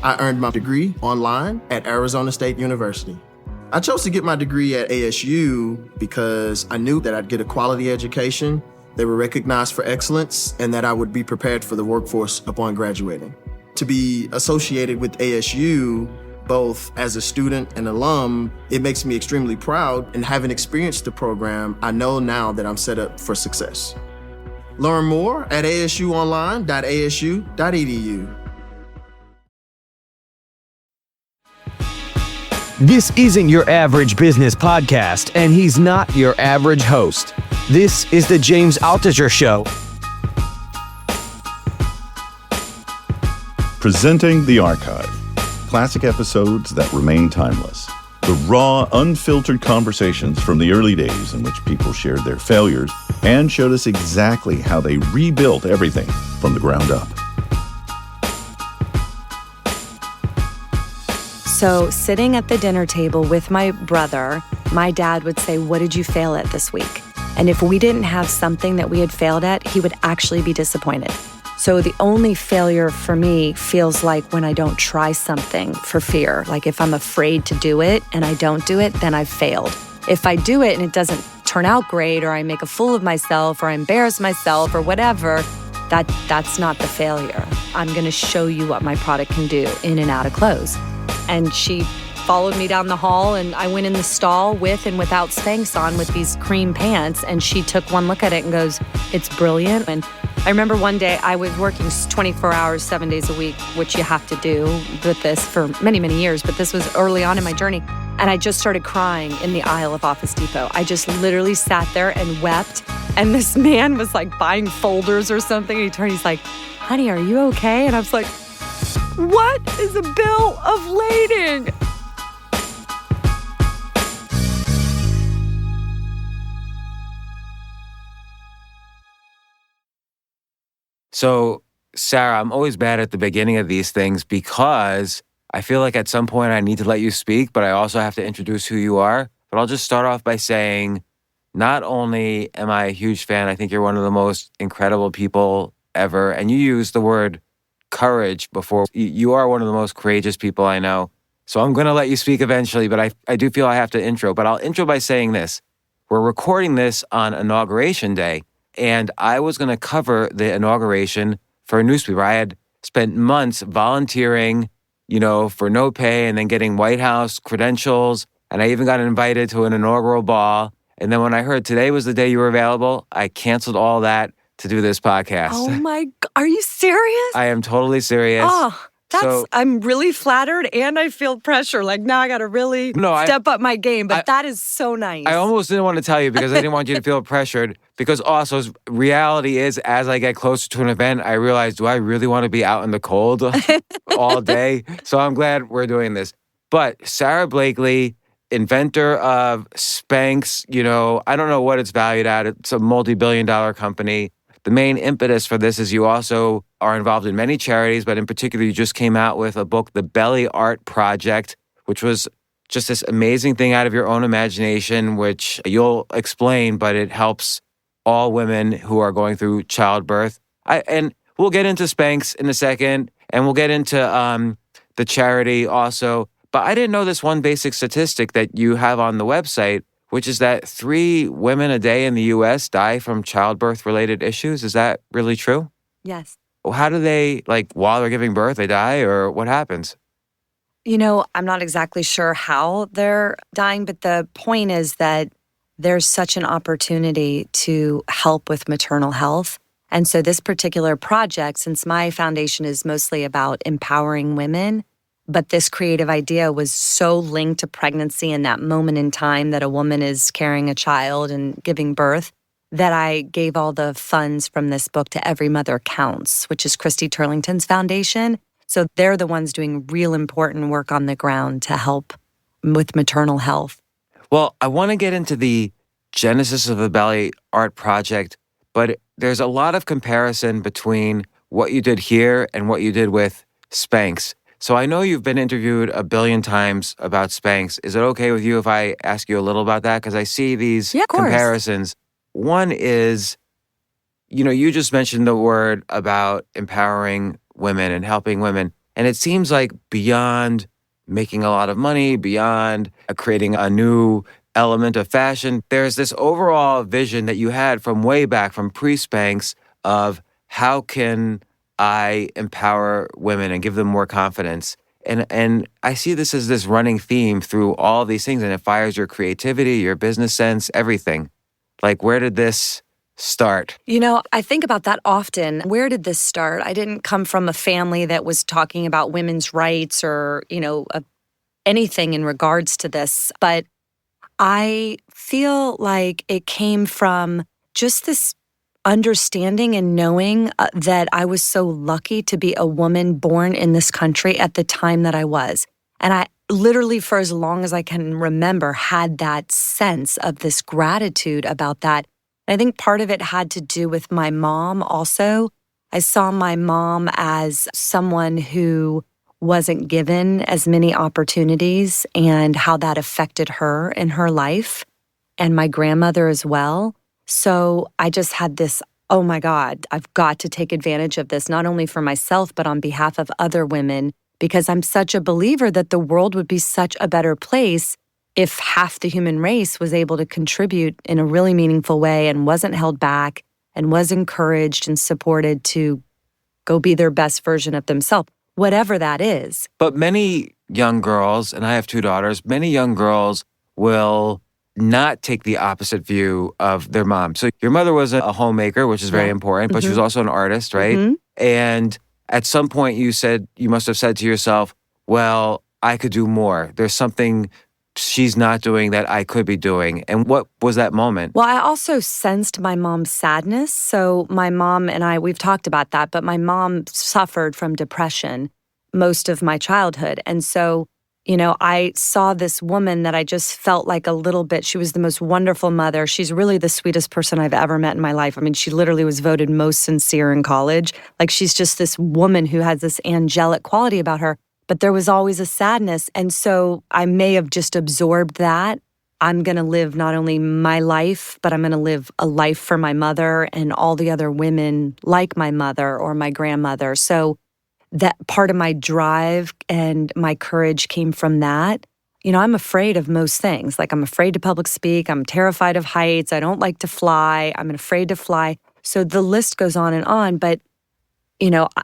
I earned my degree online at Arizona State University. I chose to get my degree at ASU because I knew that I'd get a quality education, they were recognized for excellence, and that I would be prepared for the workforce upon graduating. To be associated with ASU, both as a student and alum, it makes me extremely proud, and having experienced the program, I know now that I'm set up for success. Learn more at asuonline.asu.edu. This isn't your average business podcast, and he's not your average host. This is the James Altucher Show. Presenting the Archive. Classic episodes that remain timeless. The raw, unfiltered conversations from the early days in which people shared their failures and showed us exactly how they rebuilt everything from the ground up. So sitting at the dinner table with my brother, my dad would say, "What did you fail at this week?" And if we didn't have something that we had failed at, he would actually be disappointed. So the only failure for me feels like when I don't try something for fear. Like if I'm afraid to do it and I don't do it, then I've failed. If I do it and it doesn't turn out great, or I make a fool of myself, or I embarrass myself, or whatever, that's not the failure. I'm gonna show you what my product can do in and out of clothes. And she followed me down the hall, and I went in the stall with and without Spanx on with these cream pants, and she took one look at it and goes, "It's brilliant." And I remember one day I was working 24 hours, 7 days a week, which you have to do with this for many, many years, but this was early on in my journey. And I just started crying in the aisle of Office Depot. I just literally sat there and wept. And this man was like buying folders or something. He turned, he's like, "Honey, are you okay?" And I was like, "What is a bill of lading?" So, Sarah, I'm always bad at the beginning of these things because I feel like at some point I need to let you speak, but I also have to introduce who you are. But I'll just start off by saying, not only am I a huge fan, I think you're one of the most incredible people ever. And you used the word courage before. You are one of the most courageous people I know. So I'm going to let you speak eventually, but I do feel I have to intro. But I'll intro by saying this. We're recording this on Inauguration Day, and I was going to cover the inauguration for a newspaper. I had spent months volunteering, for no pay, and then getting White House credentials. And I even got invited to an inaugural ball. And then when I heard today was the day you were available, I canceled all that to do this podcast. Oh my God, are you serious? I am totally serious. Oh, I'm really flattered, and I feel pressure. Like now I got to really step up my game, but that is so nice. I almost didn't want to tell you because I didn't want you to feel pressured, because also reality is, as I get closer to an event, I realize, do I really want to be out in the cold all day? So I'm glad we're doing this. But Sara Blakely, inventor of Spanx, I don't know what it's valued at. It's a multi-billion-dollar company. The main impetus for this is you also are involved in many charities, but in particular, you just came out with a book, The Belly Art Project, which was just this amazing thing out of your own imagination, which you'll explain, but it helps all women who are going through childbirth. And we'll get into Spanx in a second, and we'll get into the charity also. But I didn't know this one basic statistic that you have on the website, which is that 3 women a day in the U.S. die from childbirth-related issues. Is that really true? Yes. How do they, while they're giving birth, they die, or what happens? I'm not exactly sure how they're dying, but the point is that there's such an opportunity to help with maternal health. And so this particular project, since my foundation is mostly about empowering women, but this creative idea was so linked to pregnancy and that moment in time that a woman is carrying a child and giving birth, that I gave all the funds from this book to Every Mother Counts, which is Christy Turlington's foundation. So they're the ones doing real important work on the ground to help with maternal health. Well, I want to get into the genesis of the Belly Art Project, but there's a lot of comparison between what you did here and what you did with Spanx. So I know you've been interviewed a billion times about Spanx. Is it okay with you if I ask you a little about that? Because I see these comparisons. One is, you just mentioned the word about empowering women and helping women. And it seems like beyond making a lot of money, beyond creating a new element of fashion, there's this overall vision that you had from way back, from pre-Spanx, of how can I empower women and give them more confidence. And I see this as this running theme through all these things, and it fires your creativity, your business sense, everything. Like, where did this start? I think about that often. Where did this start? I didn't come from a family that was talking about women's rights or, anything in regards to this. But I feel like it came from just this understanding and knowing that I was so lucky to be a woman born in this country at the time that I was. And I literally, for as long as I can remember, had that sense of this gratitude about that. I think part of it had to do with my mom also. I saw my mom as someone who wasn't given as many opportunities and how that affected her in her life, and my grandmother as well. So I just had this, oh my God, I've got to take advantage of this, not only for myself, but on behalf of other women, because I'm such a believer that the world would be such a better place if half the human race was able to contribute in a really meaningful way and wasn't held back and was encouraged and supported to go be their best version of themselves, whatever that is. But many young girls, and I have 2 daughters, many young girls will not take the opposite view of their mom. So your mother was a homemaker, which is very important, but she was also an artist, right? And at some point you must have said to yourself, well, I could do more. There's something she's not doing that I could be doing. And what was that moment? Well, I also sensed my mom's sadness. So my mom and I, we've talked about that, but my mom suffered from depression most of my childhood. And so, I saw this woman that I just felt like a little bit, she was the most wonderful mother. She's really the sweetest person I've ever met in my life. I mean, she literally was voted most sincere in college. Like, she's just this woman who has this angelic quality about her. But there was always a sadness. And so I may have just absorbed that. I'm going to live not only my life, but I'm going to live a life for my mother and all the other women like my mother or my grandmother. So that part of my drive and my courage came from that. I'm afraid of most things. Like, I'm afraid to public speak. I'm terrified of heights. I don't like to fly. I'm afraid to fly. So the list goes on and on. But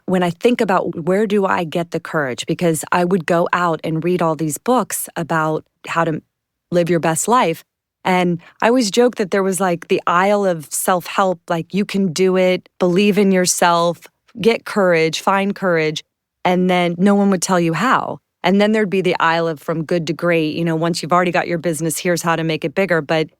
when I think about where do I get the courage, because I would go out and read all these books about how to live your best life. And I always joke that there was like the aisle of self-help, like you can do it, believe in yourself, get courage, find courage. And then no one would tell you how. And then there'd be the aisle of from good to great. Once you've already got your business, here's how to make it bigger. But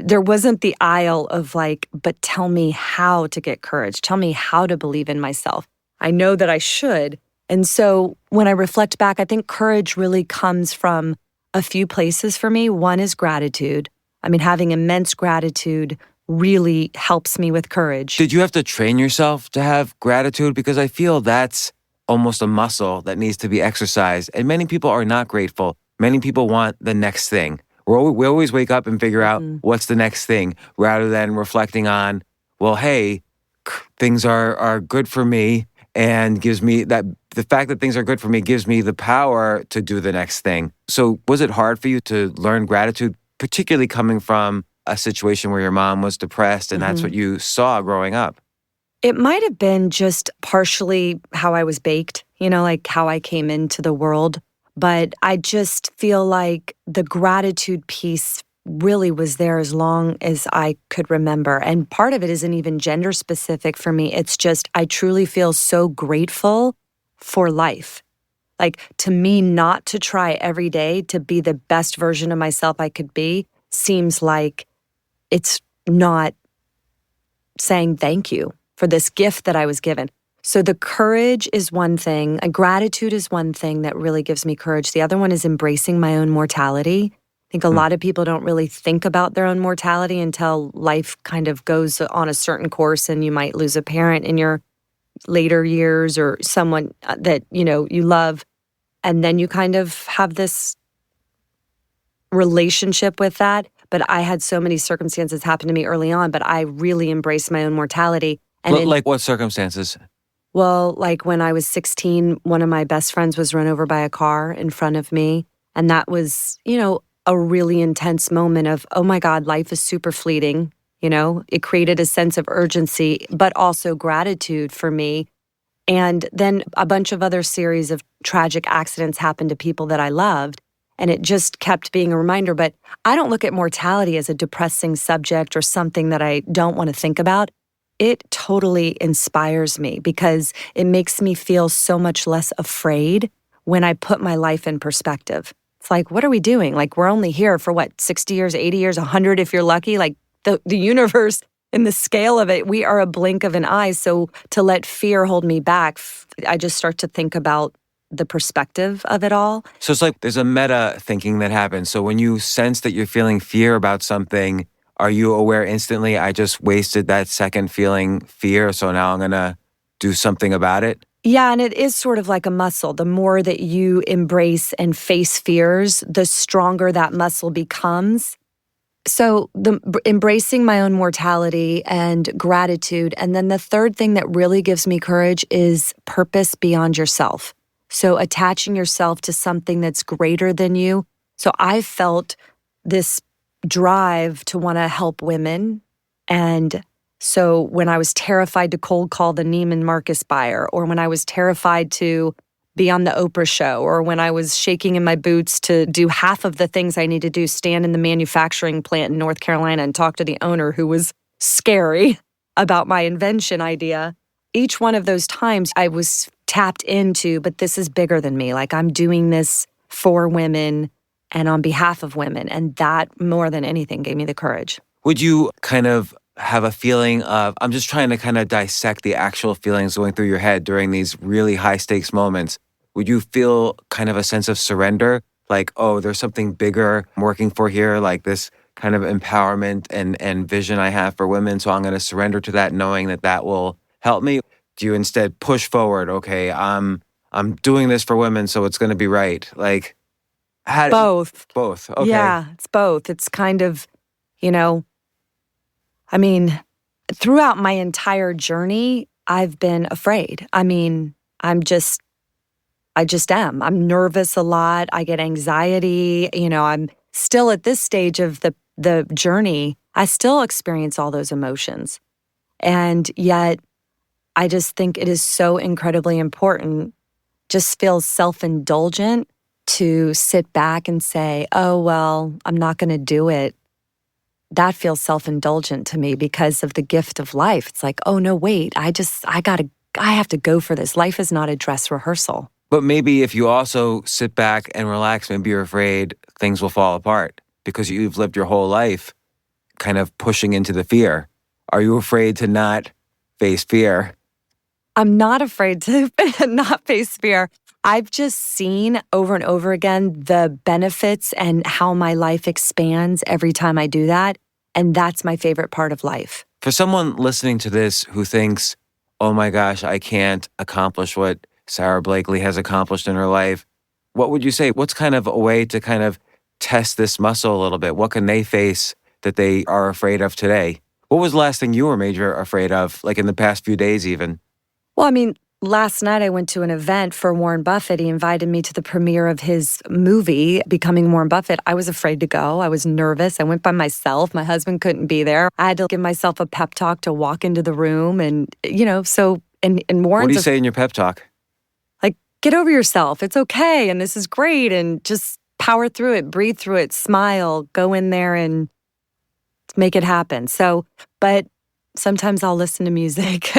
there wasn't the aisle of like, but tell me how to get courage. Tell me how to believe in myself. I know that I should. And so when I reflect back, I think courage really comes from a few places for me. One is gratitude. I mean, having immense gratitude really helps me with courage. Did you have to train yourself to have gratitude? Because I feel that's almost a muscle that needs to be exercised. And many people are not grateful. Many people want the next thing. We always wake up and figure out what's the next thing rather than reflecting on, well, hey, things are good for me and gives me that, the fact that things are good for me gives me the power to do the next thing. So was it hard for you to learn gratitude, particularly coming from a situation where your mom was depressed and that's what you saw growing up? It might have been just partially how I was baked, like how I came into the world. But I just feel like the gratitude piece really was there as long as I could remember. And part of it isn't even gender specific for me. It's just I truly feel so grateful for life. Like, to me, not to try every day to be the best version of myself I could be seems like it's not saying thank you for this gift that I was given. So the courage is one thing, gratitude is one thing that really gives me courage. The other one is embracing my own mortality. I think a lot of people don't really think about their own mortality until life kind of goes on a certain course and you might lose a parent in your later years or someone that, you love. And then you kind of have this relationship with that. But I had so many circumstances happen to me early on, but I really embraced my own mortality. And Like what circumstances? Well, like when I was 16, one of my best friends was run over by a car in front of me. And that was, a really intense moment of, oh my God, life is super fleeting. It created a sense of urgency, but also gratitude for me. And then a bunch of other series of tragic accidents happened to people that I loved. And it just kept being a reminder. But I don't look at mortality as a depressing subject or something that I don't want to think about. It totally inspires me because it makes me feel so much less afraid when I put my life in perspective. It's like, what are we doing? Like, we're only here for 60 years, 80 years, 100 if you're lucky. Like, the universe, in the scale of it, we are a blink of an eye. So to let fear hold me back, I just start to think about the perspective of it all. So it's like there's a meta thinking that happens. So when you sense that you're feeling fear about something, are you aware instantly, I just wasted that second feeling fear, so now I'm going to do something about it? Yeah, and it is sort of like a muscle. The more that you embrace and face fears, the stronger that muscle becomes. So embracing my own mortality and gratitude. And then the third thing that really gives me courage is purpose beyond yourself. So attaching yourself to something that's greater than you. So I felt this drive to want to help women. And so when I was terrified to cold call the Neiman Marcus buyer, or when I was terrified to be on the Oprah show, or when I was shaking in my boots to do half of the things I need to do, stand in the manufacturing plant in North Carolina and talk to the owner who was scary about my invention idea, each one of those times I was tapped into, but this is bigger than me. Like, I'm doing this for women and on behalf of women. And that, more than anything, gave me the courage. Would you kind of have a feeling of, I'm just trying to kind of dissect the actual feelings going through your head during these really high stakes moments. Would you feel kind of a sense of surrender? Like, oh, there's something bigger I'm working for here, like this kind of empowerment and vision I have for women. So I'm going to surrender to that, knowing that that will help me. Do you instead push forward? Okay, I'm doing this for women, so it's going to be right. Like, Both. Both. Okay. Yeah, it's both. It's kind of, throughout my entire journey, I've been afraid. I just am. I'm nervous a lot. I get anxiety. I'm still at this stage of the journey. I still experience all those emotions. And yet, I just think it is so incredibly important, just feels self-indulgent to sit back and say, oh, well, I'm not going to do it. That feels self-indulgent to me because of the gift of life. It's like, oh, no, wait, I have to go for this. Life is not a dress rehearsal. But maybe if you also sit back and relax, maybe you're afraid things will fall apart because you've lived your whole life kind of pushing into the fear. Are you afraid to not face fear? I'm not afraid to not face fear. I've just seen over and over again the benefits and how my life expands every time I do that. And that's my favorite part of life. For someone listening to this who thinks, oh my gosh, I can't accomplish what Sara Blakely has accomplished in her life, what would you say? What's kind of a way to kind of test this muscle a little bit? What can they face that they are afraid of today? What was the last thing you were major afraid of, like in the past few days even? Well, last night I went to an event for Warren Buffett. He invited me to the premiere of his movie, Becoming Warren Buffett. I was afraid to go. I was nervous. I went by myself. My husband couldn't be there. I had to give myself a pep talk to walk into the room. And, and Warren's... What do you say in your pep talk? Like, get over yourself. It's okay. And this is great. And just power through it, breathe through it, smile, go in there and make it happen. So, but sometimes I'll listen to music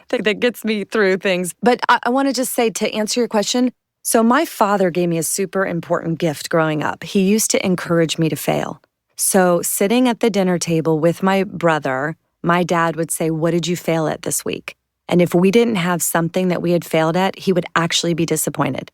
that gets me through things. But I want to just say, to answer your question, so my father gave me a super important gift growing up. He used to encourage me to fail. So sitting at the dinner table with my brother, my dad would say, what did you fail at this week? And if we didn't have something that we had failed at, he would actually be disappointed.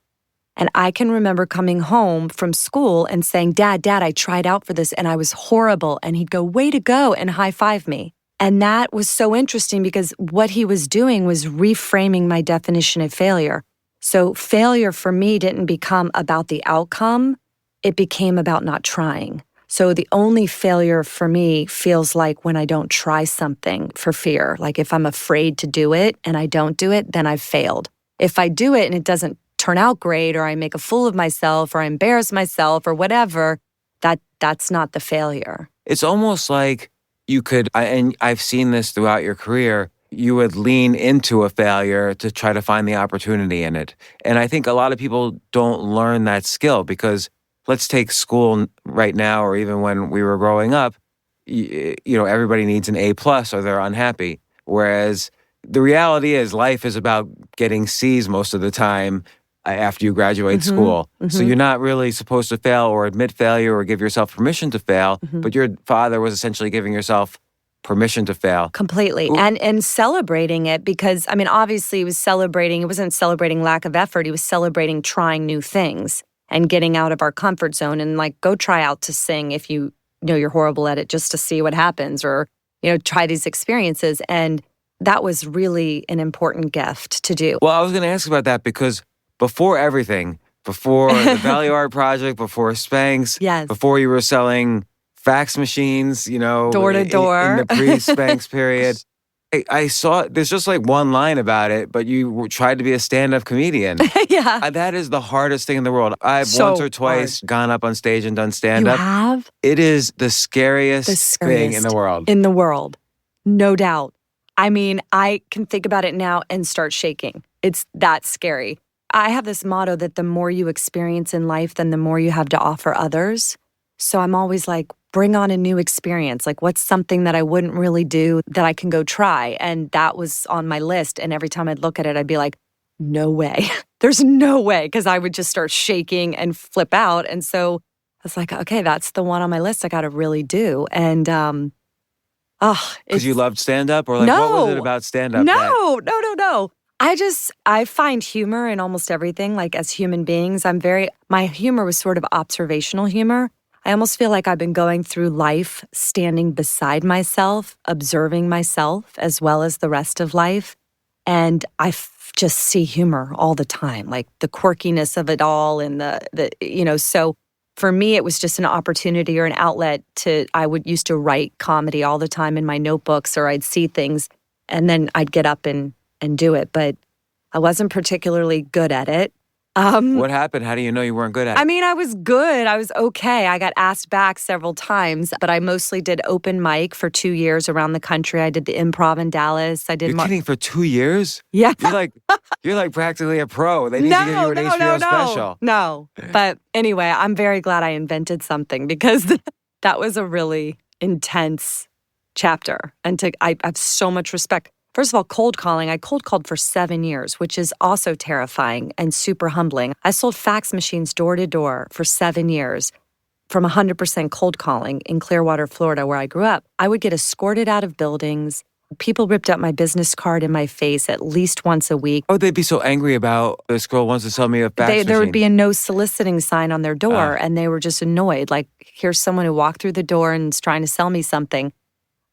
And I can remember coming home from school and saying, Dad, I tried out for this and I was horrible. And he'd go, way to go, and high five me. And that was so interesting because what he was doing was reframing my definition of failure. So failure for me didn't become about the outcome. It became about not trying. So the only failure for me feels like when I don't try something for fear. Like if I'm afraid to do it and I don't do it, then I've failed. If I do it and it doesn't turn out great, or I make a fool of myself, or I embarrass myself, or whatever, that's not the failure. It's almost like you could, and I've seen this throughout your career, you would lean into a failure to try to find the opportunity in it. And I think a lot of people don't learn that skill because let's take school right now, or even when we were growing up, everybody needs an A+ or they're unhappy. Whereas the reality is life is about getting C's most of the time after you graduate school. So you're not really supposed to fail or admit failure or give yourself permission to fail, but your father was essentially giving yourself permission to fail. Completely. And celebrating it because, obviously he wasn't celebrating lack of effort. He was celebrating trying new things and getting out of our comfort zone and go try out to sing if you know you're horrible at it just to see what happens, or, try these experiences. And that was really an important gift to do. Well, I was going to ask about that because before everything, before the Value Art Project, before Spanx, yes, before you were selling fax machines, door to door in the pre-Spanx period, I saw there's just one line about it, but you tried to be a stand-up comedian. Yeah. That is the hardest thing in the world. I've once or twice gone up on stage and done stand-up. You have? It is the scariest thing in the world. In the world. No doubt. I can think about it now and start shaking. It's that scary. I have this motto that the more you experience in life, then the more you have to offer others. So I'm always bring on a new experience. What's something that I wouldn't really do that I can go try? And that was on my list. And every time I'd look at it, I'd be like, no way. There's no way. Because I would just start shaking and flip out. And so I was like, okay, that's the one on my list I got to really do. And, because you loved stand-up? Or no, what was it about stand-up? No. I find humor in almost everything. As human beings, my humor was sort of observational humor. I almost feel like I've been going through life standing beside myself, observing myself as well as the rest of life. And I just see humor all the time, the quirkiness of it all and so for me, it was just an opportunity or an outlet I used to write comedy all the time in my notebooks, or I'd see things and then I'd get up and do it. But I wasn't particularly good at it. What happened? How do you know you weren't good at it? I was good. I was okay. I got asked back several times, but I mostly did open mic for 2 years around the country. I did the Improv in Dallas. I did. You're kidding? For 2 years? Yeah. You're practically a pro. They need to give you an HBO special. No. But anyway, I'm very glad I invented something because that was a really intense chapter. And I have so much respect. First of all, cold calling. I cold called for 7 years, which is also terrifying and super humbling. I sold fax machines door to door for 7 years from 100% cold calling in Clearwater, Florida, where I grew up. I would get escorted out of buildings. People ripped up my business card in my face at least once a week. Oh, they'd be so angry about this girl wants to sell me a fax machine. There would be a no soliciting sign on their door, and they were just annoyed. Here's someone who walked through the door and is trying to sell me something.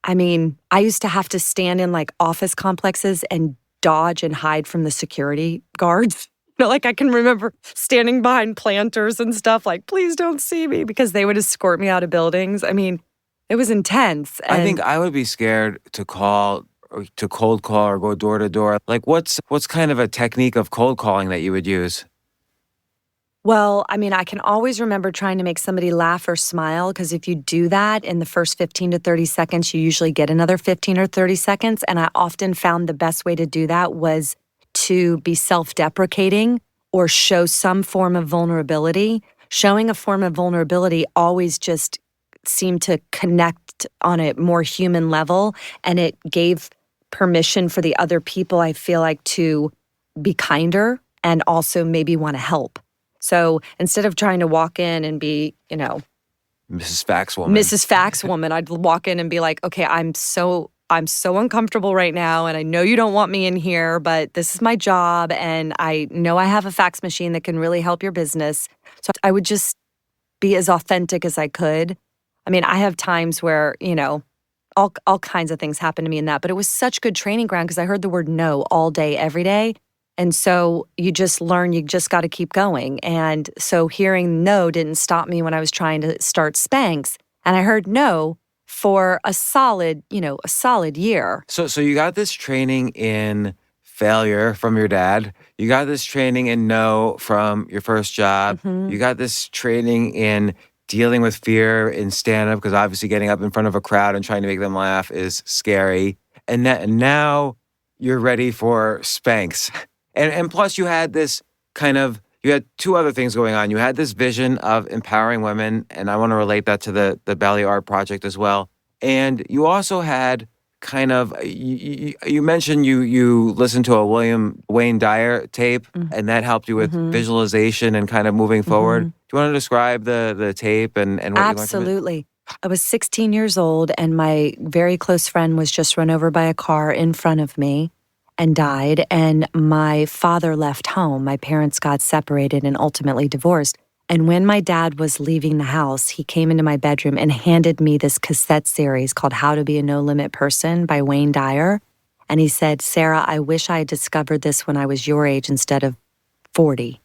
I used to have to stand in office complexes and dodge and hide from the security guards. I can remember standing behind planters and stuff please don't see me, because they would escort me out of buildings. It was intense. I think I would be scared to cold call or go door to door. What's kind of a technique of cold calling that you would use? Well, I can always remember trying to make somebody laugh or smile, because if you do that in the first 15 to 30 seconds, you usually get another 15 or 30 seconds. And I often found the best way to do that was to be self-deprecating or show some form of vulnerability. Showing a form of vulnerability always just seemed to connect on a more human level, and it gave permission for the other people, I feel to be kinder and also maybe want to help. So instead of trying to walk in and be, Mrs. Fax Woman, I'd walk in and be like, okay, I'm so uncomfortable right now, and I know you don't want me in here, but this is my job, and I know I have a fax machine that can really help your business. So I would just be as authentic as I could. I have times where, all kinds of things happen to me in that, but it was such good training ground because I heard the word no all day, every day. And so you just learn, you just got to keep going. And so hearing no didn't stop me when I was trying to start Spanx. And I heard no for a solid year. So you got this training in failure from your dad. You got this training in no from your first job. You got this training in dealing with fear in stand-up, because obviously getting up in front of a crowd and trying to make them laugh is scary. And now you're ready for Spanx. And plus you had this you had two other things going on. You had this vision of empowering women, and I want to relate that to the Belly Art Project as well. And you also had you mentioned you listened to a Wayne Dyer tape, and that helped you with visualization and kind of moving forward. Do you want to describe the tape and what you learned from it? Absolutely. I was 16 years old, and my very close friend was just run over by a car in front of me and died. And my father left home. My parents got separated and ultimately divorced. And when my dad was leaving the house, he came into my bedroom and handed me this cassette series called How to Be a No Limit Person by Wayne Dyer. And he said, Sarah, I wish I had discovered this when I was your age instead of 40,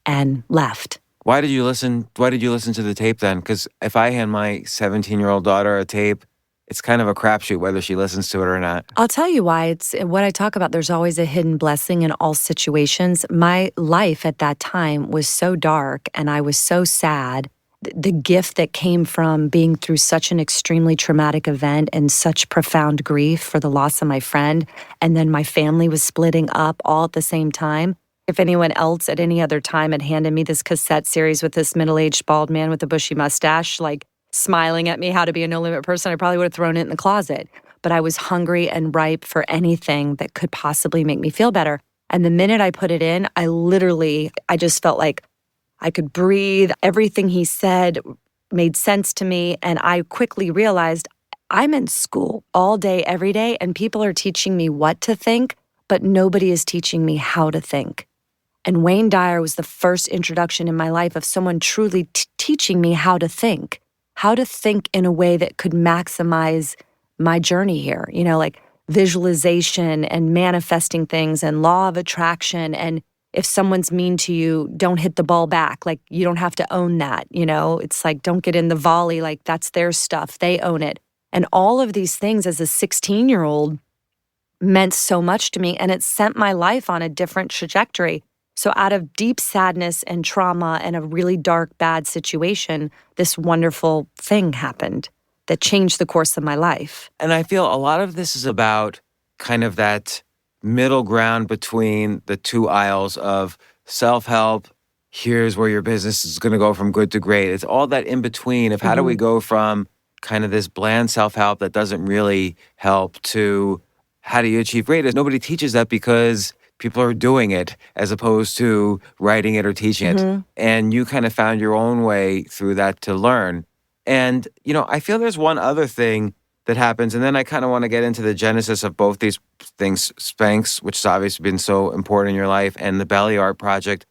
and left. Why did you listen to the tape then? Because if I hand my 17-year-old daughter a tape, it's kind of a crapshoot whether she listens to it or not. I'll tell you why. It's what I talk about. There's always a hidden blessing in all situations. My life at that time was so dark and I was so sad. The gift that came from being through such an extremely traumatic event and such profound grief for the loss of my friend, and then my family was splitting up all at the same time. If anyone else at any other time had handed me this cassette series with this middle-aged bald man with a bushy mustache, like smiling at me, How to Be a No Limit Person, I probably would have thrown it in the closet. But I was hungry and ripe for anything that could possibly make me feel better. And the minute I put it in, I just felt like I could breathe. Everything he said made sense to me. And I quickly realized I'm in school all day, every day, and people are teaching me what to think, but nobody is teaching me how to think. And Wayne Dyer was the first introduction in my life of someone truly teaching me how to think in a way that could maximize my journey here, like visualization and manifesting things and law of attraction. And if someone's mean to you, don't hit the ball back. Like, you don't have to own that, It's like, don't get in the volley. Like, that's their stuff. They own it. And all of these things as a 16-year-old meant so much to me, and it sent my life on a different trajectory. So out of deep sadness and trauma and a really dark, bad situation, this wonderful thing happened that changed the course of my life. And I feel a lot of this is about kind of that middle ground between the two aisles of self-help. Here's where your business is going to go from good to great. It's all that in between of how do we go from kind of this bland self-help that doesn't really help to how do you achieve greatness? Nobody teaches that because people are doing it as opposed to writing it or teaching it. And you kind of found your own way through that to learn. And, I feel there's one other thing that happens, and then I kind of want to get into the genesis of both these things, Spanx, which has obviously been so important in your life, and the Belly Art Project.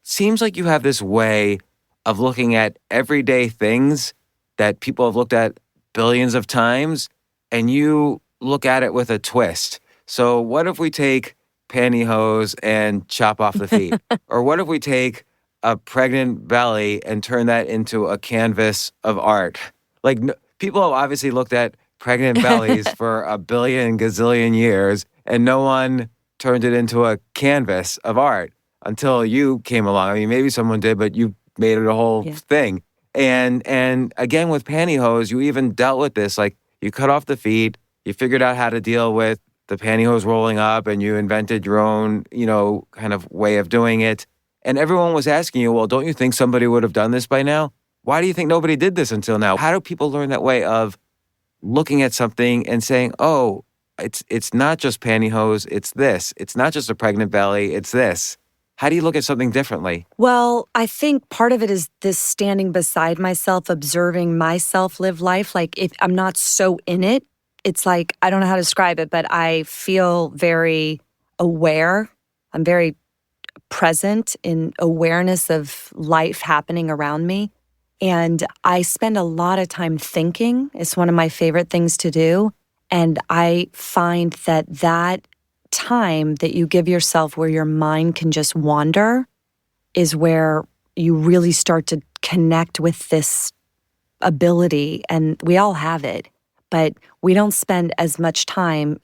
Seems like you have this way of looking at everyday things that people have looked at billions of times, and you look at it with a twist. So what if we take pantyhose and chop off the feet? Or what if we take a pregnant belly and turn that into a canvas of art? Like, people have obviously looked at pregnant bellies for a billion gazillion years, and no one turned it into a canvas of art until you came along. I mean, maybe someone did, but you made it a whole thing. And again, with pantyhose, you even dealt with this. Like, you cut off the feet, you figured out how to deal with the pantyhose rolling up, and you invented your own, kind of way of doing it. And everyone was asking you, well, don't you think somebody would have done this by now? Why do you think nobody did this until now? How do people learn that way of looking at something and saying, oh, it's not just pantyhose, it's this. It's not just a pregnant belly, it's this. How do you look at something differently? Well, I think part of it is this standing beside myself, observing myself live life. Like, if I'm not so in it, it's like, I don't know how to describe it, but I feel very aware. I'm very present in awareness of life happening around me. And I spend a lot of time thinking. It's one of my favorite things to do. And I find that time that you give yourself where your mind can just wander is where you really start to connect with this ability, and we all have it, but we don't spend as much time,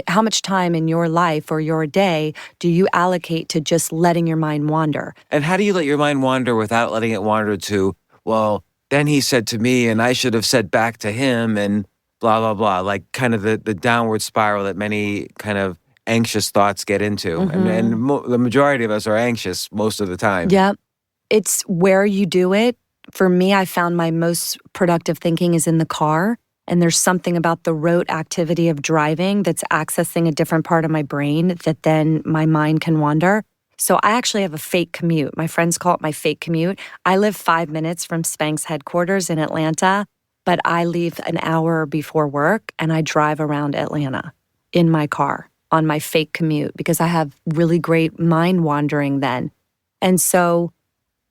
how much time in your life or your day do you allocate to just letting your mind wander? And how do you let your mind wander without letting it wander to, well, then he said to me and I should have said back to him and blah, blah, blah, like kind of the downward spiral that many kind of anxious thoughts get into. And the majority of us are anxious most of the time. Yeah. It's where you do it. For me, I found my most productive thinking is in the car. And there's something about the rote activity of driving that's accessing a different part of my brain that then my mind can wander. So I actually have a fake commute. My friends call it my fake commute. I live 5 minutes from Spanx headquarters in Atlanta, but I leave an hour before work and I drive around Atlanta in my car on my fake commute because I have really great mind wandering then. And so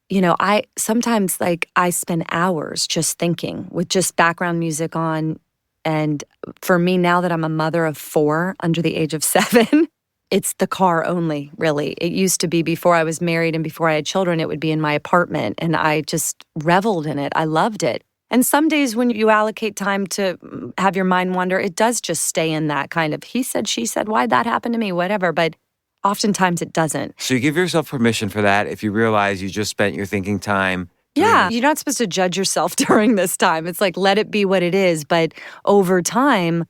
I sometimes I spend hours just thinking with just background music on. And for me, now that I'm a mother of 4 under the age of 7, it's the car only, really. It used to be before I was married and before I had children, it would be in my apartment. And I just reveled in it. I loved it. And some days when you allocate time to have your mind wander, it does just stay in that kind of he said, she said, why'd that happen to me, whatever. But oftentimes it doesn't. So you give yourself permission for that if you realize you just spent your thinking time. Yeah, you're not supposed to judge yourself during this time. It's like, let it be what it is. But over time,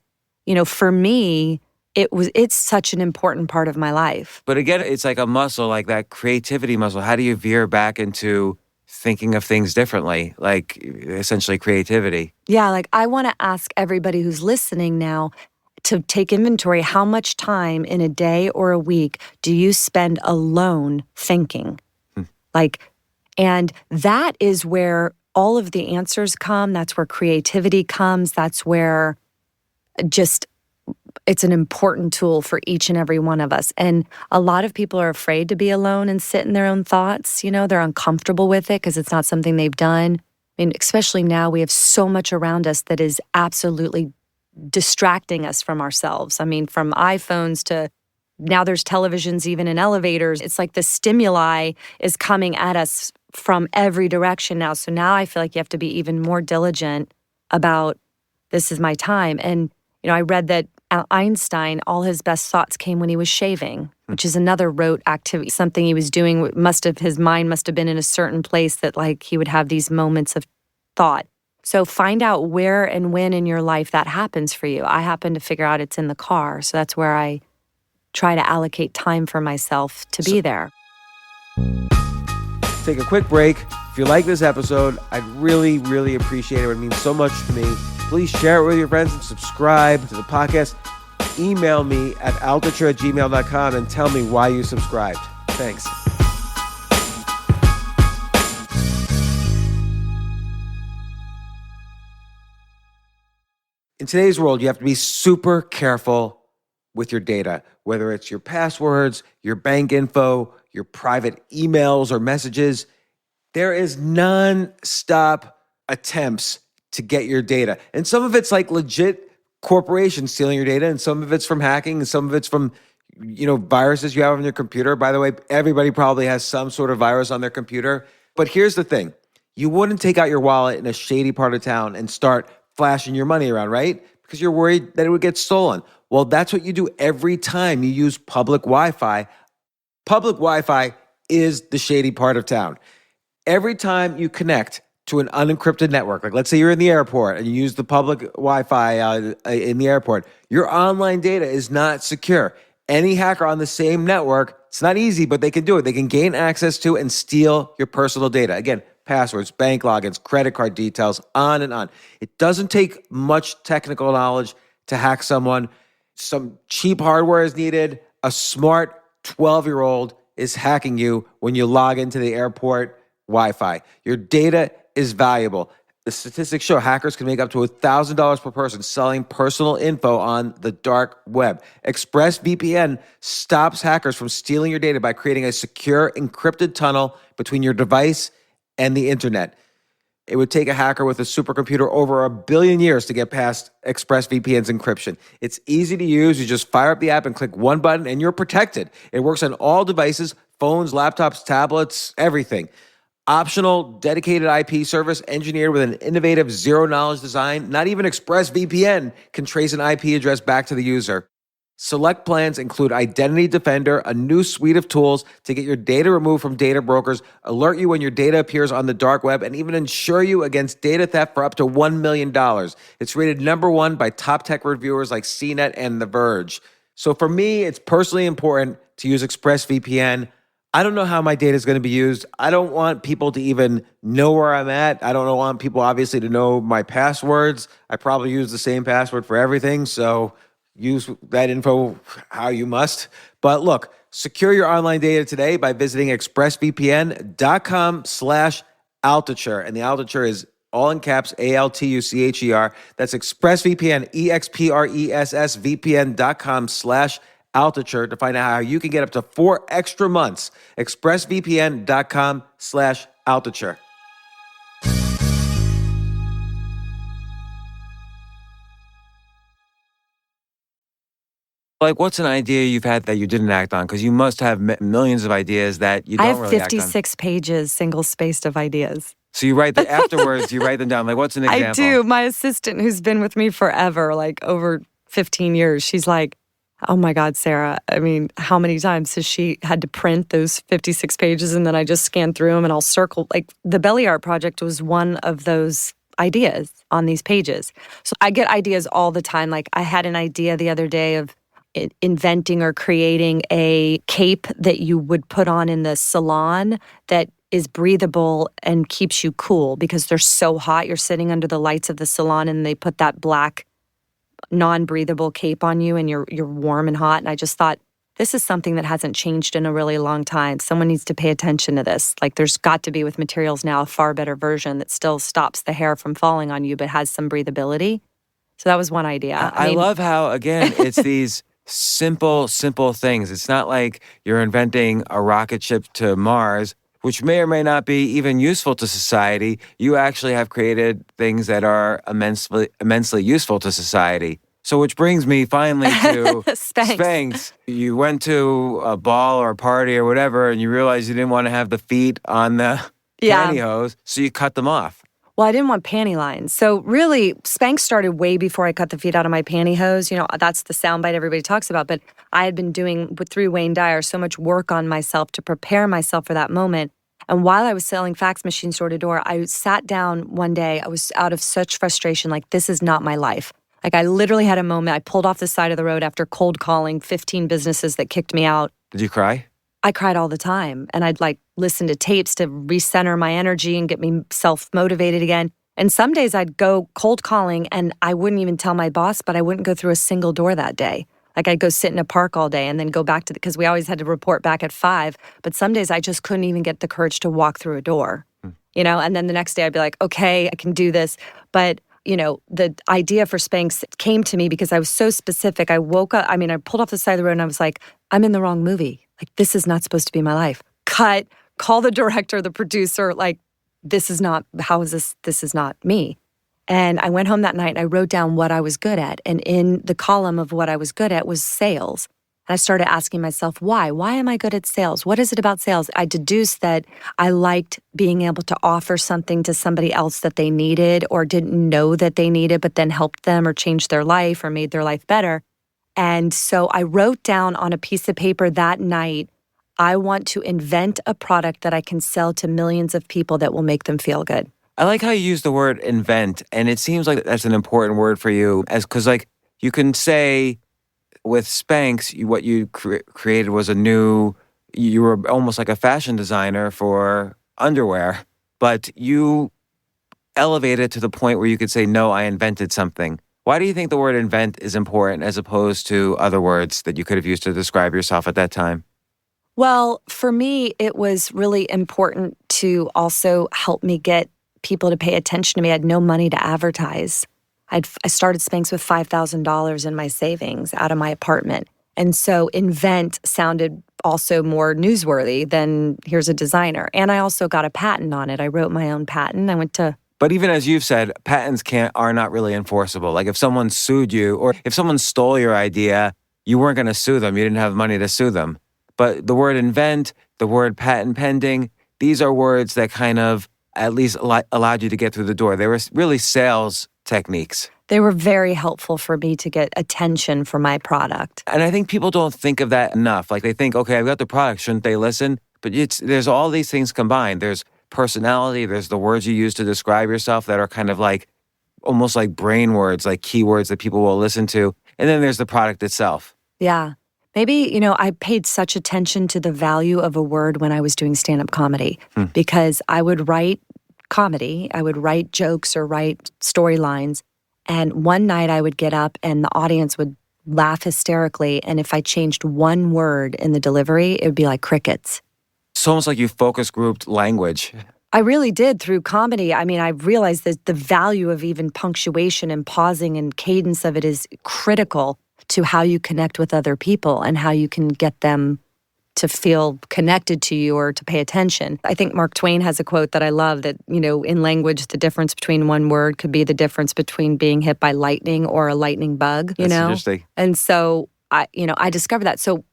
for me, it's such an important part of my life. But again, it's like a muscle, like that creativity muscle. How do you veer back into thinking of things differently, like essentially creativity? Yeah, I want to ask everybody who's listening now to take inventory. How much time in a day or a week do you spend alone thinking? And that is where all of the answers come. That's where creativity comes. That's where it's an important tool for each and every one of us. And a lot of people are afraid to be alone and sit in their own thoughts. They're uncomfortable with it because it's not something they've done. I mean, especially now we have so much around us that is absolutely distracting us from ourselves. I mean, from iPhones to now there's televisions even in elevators. It's like the stimuli is coming at us from every direction now. So now I feel like you have to be even more diligent about this is my time. And, I read that Einstein, all his best thoughts came when he was shaving, which is another rote activity, something he was doing. His mind must have been in a certain place that he would have these moments of thought. So find out where and when in your life that happens for you. I happen to figure out it's in the car. So that's where I try to allocate time for myself to be there. Take a quick break. If you like this episode, I'd really, really appreciate it. It would mean so much to me. Please share it with your friends and subscribe to the podcast. Email me at altucher@gmail.com and tell me why you subscribed. Thanks. In today's world, you have to be super careful with your data, whether it's your passwords, your bank info, your private emails or messages. There is non-stop attempts to get your data. And some of it's legit corporations stealing your data, and some of it's from hacking, and some of it's from, viruses you have on your computer. By the way, everybody probably has some sort of virus on their computer. But here's the thing. You wouldn't take out your wallet in a shady part of town and start flashing your money around, right? Because you're worried that it would get stolen. Well, that's what you do every time you use public Wi-Fi. Public Wi-Fi is the shady part of town. Every time you connect to an unencrypted network, let's say you're in the airport and you use the public Wi-Fi in the airport, your online data is not secure. Any hacker on the same network, it's not easy, but they can do it. They can gain access to and steal your personal data. Again, passwords, bank logins, credit card details, on and on. It doesn't take much technical knowledge to hack someone. Some cheap hardware is needed. A smart 12-year-old is hacking you when you log into the airport Wi-Fi. Your data is valuable. The statistics show hackers can make up to $1,000 per person selling personal info on the dark web. ExpressVPN stops hackers from stealing your data by creating a secure encrypted tunnel between your device and the internet. It would take a hacker with a supercomputer over 1 billion years to get past ExpressVPN's encryption. It's easy to use. You just fire up the app and click one button and you're protected. It works on all devices, phones, laptops, tablets, everything. Optional, dedicated IP service engineered with an innovative zero-knowledge design. Not even ExpressVPN can trace an IP address back to the user. Select plans include Identity Defender, a new suite of tools to get your data removed from data brokers, alert you when your data appears on the dark web, and even insure you against data theft for up to $1 million. It's rated #1 by top tech reviewers like CNET and The Verge. So for me, it's personally important to use ExpressVPN. I don't know how my data is going to be used. I don't want people to even know where I'm at. I don't want people, obviously, to know my passwords. I probably use the same password for everything, so use that info how you must. But look, secure your online data today by visiting expressvpn.com/Altucher. And the Altucher is all in caps, Altucher. That's ExpressVPN, ExpressVPN.com/Altucher to find out how you can get up to 4 extra months. ExpressVPN.com/Altucher. Like, what's an idea you've had that you didn't act on? Because you must have millions of ideas that you don't really act on. I have 56 pages, single-spaced of ideas. So you write afterwards, you write them down. Like, what's an example? I do. My assistant, who's been with me forever, like over 15 years, she's like, oh my God, Sarah, I mean, how many times has she had to print those 56 pages and then I just scan through them and I'll circle. Like, the belly art project was one of those ideas on these pages. So I get ideas all the time. Like, I had an idea the other day of inventing or creating a cape that you would put on in the salon that is breathable and keeps you cool because they're so hot. You're sitting under the lights of the salon and they put that black non-breathable cape on you and you're warm and hot. And I just thought, this is something that hasn't changed in a really long time. Someone needs to pay attention to this. Like, there's got to be, with materials now, a far better version that still stops the hair from falling on you but has some breathability. So that was one idea. I love how, again, it's these simple things. It's not like you're inventing a rocket ship to Mars, which may or may not be even useful to society. You actually have created things that are immensely useful to society. So which brings me finally to Spanx. You went to a ball or a party or whatever, and you realized you didn't want to have the feet on the pantyhose, so you cut them off. Well, I didn't want panty lines. So really, Spanx started way before I cut the feet out of my pantyhose. You know, that's the soundbite everybody talks about. But I had been doing, through Wayne Dyer, so much work on myself to prepare myself for that moment. And while I was selling fax machines door to door, I sat down one day. I was out of such frustration, like, this is not my life. Like, I literally had a moment. I pulled off the side of the road after cold calling 15 businesses that kicked me out. Did you cry? I cried all the time. And I'd listen to tapes to recenter my energy and get me self-motivated again. And some days I'd go cold calling and I wouldn't even tell my boss, but I wouldn't go through a single door that day. Like, I'd go sit in a park all day and then go back because we always had to report back at 5. But some days I just couldn't even get the courage to walk through a door, you know? And then the next day I'd be like, okay, I can do this. But, you know, the idea for Spanx came to me because I was so specific. I woke up, I pulled off the side of the road and I was like, I'm in the wrong movie. Like, this is not supposed to be my life. Cut, call the director, the producer, like, this is not me. And I went home that night and I wrote down what I was good at. And in the column of what I was good at was sales. And I started asking myself, why? Why am I good at sales? What is it about sales? I deduced that I liked being able to offer something to somebody else that they needed or didn't know that they needed, but then helped them or changed their life or made their life better. And so I wrote down on a piece of paper that night, I want to invent a product that I can sell to millions of people that will make them feel good. I like how you use the word invent, and it seems like that's an important word for you, because like you can say with Spanx, what you created was you were almost like a fashion designer for underwear, but you elevated to the point where you could say, no, I invented something. Why do you think the word invent is important as opposed to other words that you could have used to describe yourself at that time? Well, for me, it was really important to also help me get people to pay attention to me. I had no money to advertise. I started Spanx with $5,000 in my savings out of my apartment. And so invent sounded also more newsworthy than here's a designer. And I also got a patent on it. I wrote my own patent. But even as you've said, patents are not really enforceable. Like if someone sued you or if someone stole your idea, you weren't going to sue them. You didn't have money to sue them. But the word invent, the word patent pending, these are words that kind of at least allowed you to get through the door. They were really sales techniques. They were very helpful for me to get attention for my product. And I think people don't think of that enough. Like they think, okay, I've got the product, shouldn't they listen? But there's all these things combined. There's personality, there's the words you use to describe yourself that are kind of like, almost like brain words, like keywords that people will listen to. And then there's the product itself. Yeah. Maybe, I paid such attention to the value of a word when I was doing stand-up comedy because I would write comedy, I would write jokes or write storylines. And one night I would get up and the audience would laugh hysterically. And if I changed one word in the delivery, it would be like crickets. It's almost like you focus grouped language. I really did through comedy. I mean, I realized that the value of even punctuation and pausing and cadence of it is critical to how you connect with other people and how you can get them to feel connected to you or to pay attention. I think Mark Twain has a quote that I love that, in language, the difference between one word could be the difference between being hit by lightning or a lightning bug, That's interesting. And so, I discovered that. So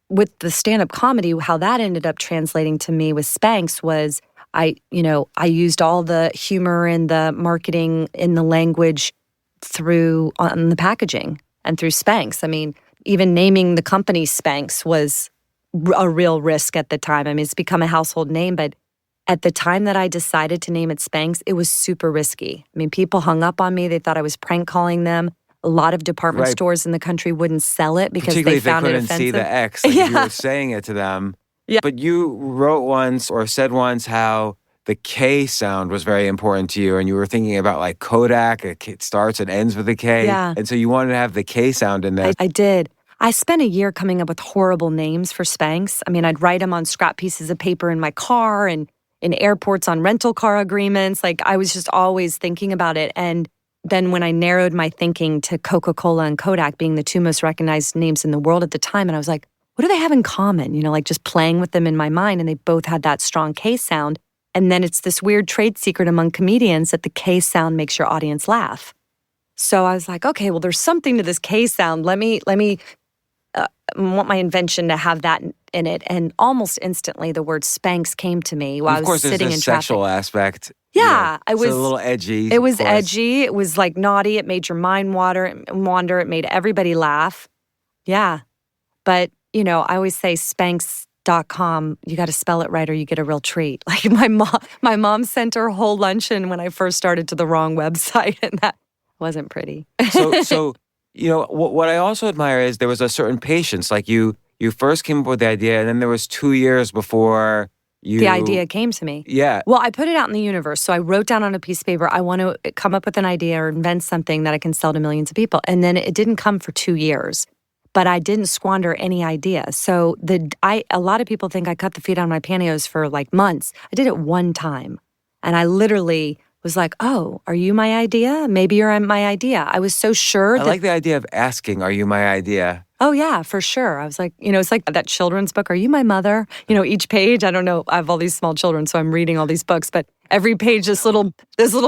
with the stand-up comedy, how that ended up translating to me with Spanx was I used all the humor and the marketing in the language on the packaging and through Spanx. I mean, even naming the company Spanx was a real risk at the time. I mean, it's become a household name, but at the time that I decided to name it Spanx, it was super risky. I mean, people hung up on me. They thought I was prank calling them. A lot of department stores in the country wouldn't sell it because they found it offensive. Particularly if they couldn't see the X, like if you were saying it to them. Yeah. But you wrote once or said once how the K sound was very important to you, and you were thinking about like Kodak, it starts and ends with a K. Yeah. And so you wanted to have the K sound in there. I did. I spent a year coming up with horrible names for Spanx. I mean, I'd write them on scrap pieces of paper in my car and in airports on rental car agreements. Like, I was just always thinking about it. And then when I narrowed my thinking to Coca-Cola and Kodak being the two most recognized names in the world at the time, and I was like, what do they have in common? Like just playing with them in my mind, and they both had that strong K sound. And then it's this weird trade secret among comedians that the K sound makes your audience laugh. So I was like, okay, well, there's something to this K sound. Let me want my invention to have that in it. And almost instantly, the word Spanx came to me while I was sitting in traffic. Of course, there's a sexual aspect. Yeah, I was a little edgy. It was edgy. It was like naughty. It made your mind wander. It made everybody laugh. Yeah, but I always say Spanx.com. You got to spell it right, or you get a real treat. Like my mom sent her whole luncheon when I first started to the wrong website, and that wasn't pretty. So. What I also admire is there was a certain patience. Like you first came up with the idea, and then there was 2 years before the idea came to me. Yeah. Well, I put it out in the universe. So I wrote down on a piece of paper, I want to come up with an idea or invent something that I can sell to millions of people. And then it didn't come for 2 years, but I didn't squander any idea. So a lot of people think I cut the feet on my pantyhose for like months. I did it one time, and I literally was like, oh, are you my idea? Maybe you're my idea. I was so sure. I like the idea of asking, are you my idea? Oh, yeah, for sure. I was like, it's like that children's book, Are You My Mother? Each page, I don't know, I have all these small children, so I'm reading all these books, but every page, this little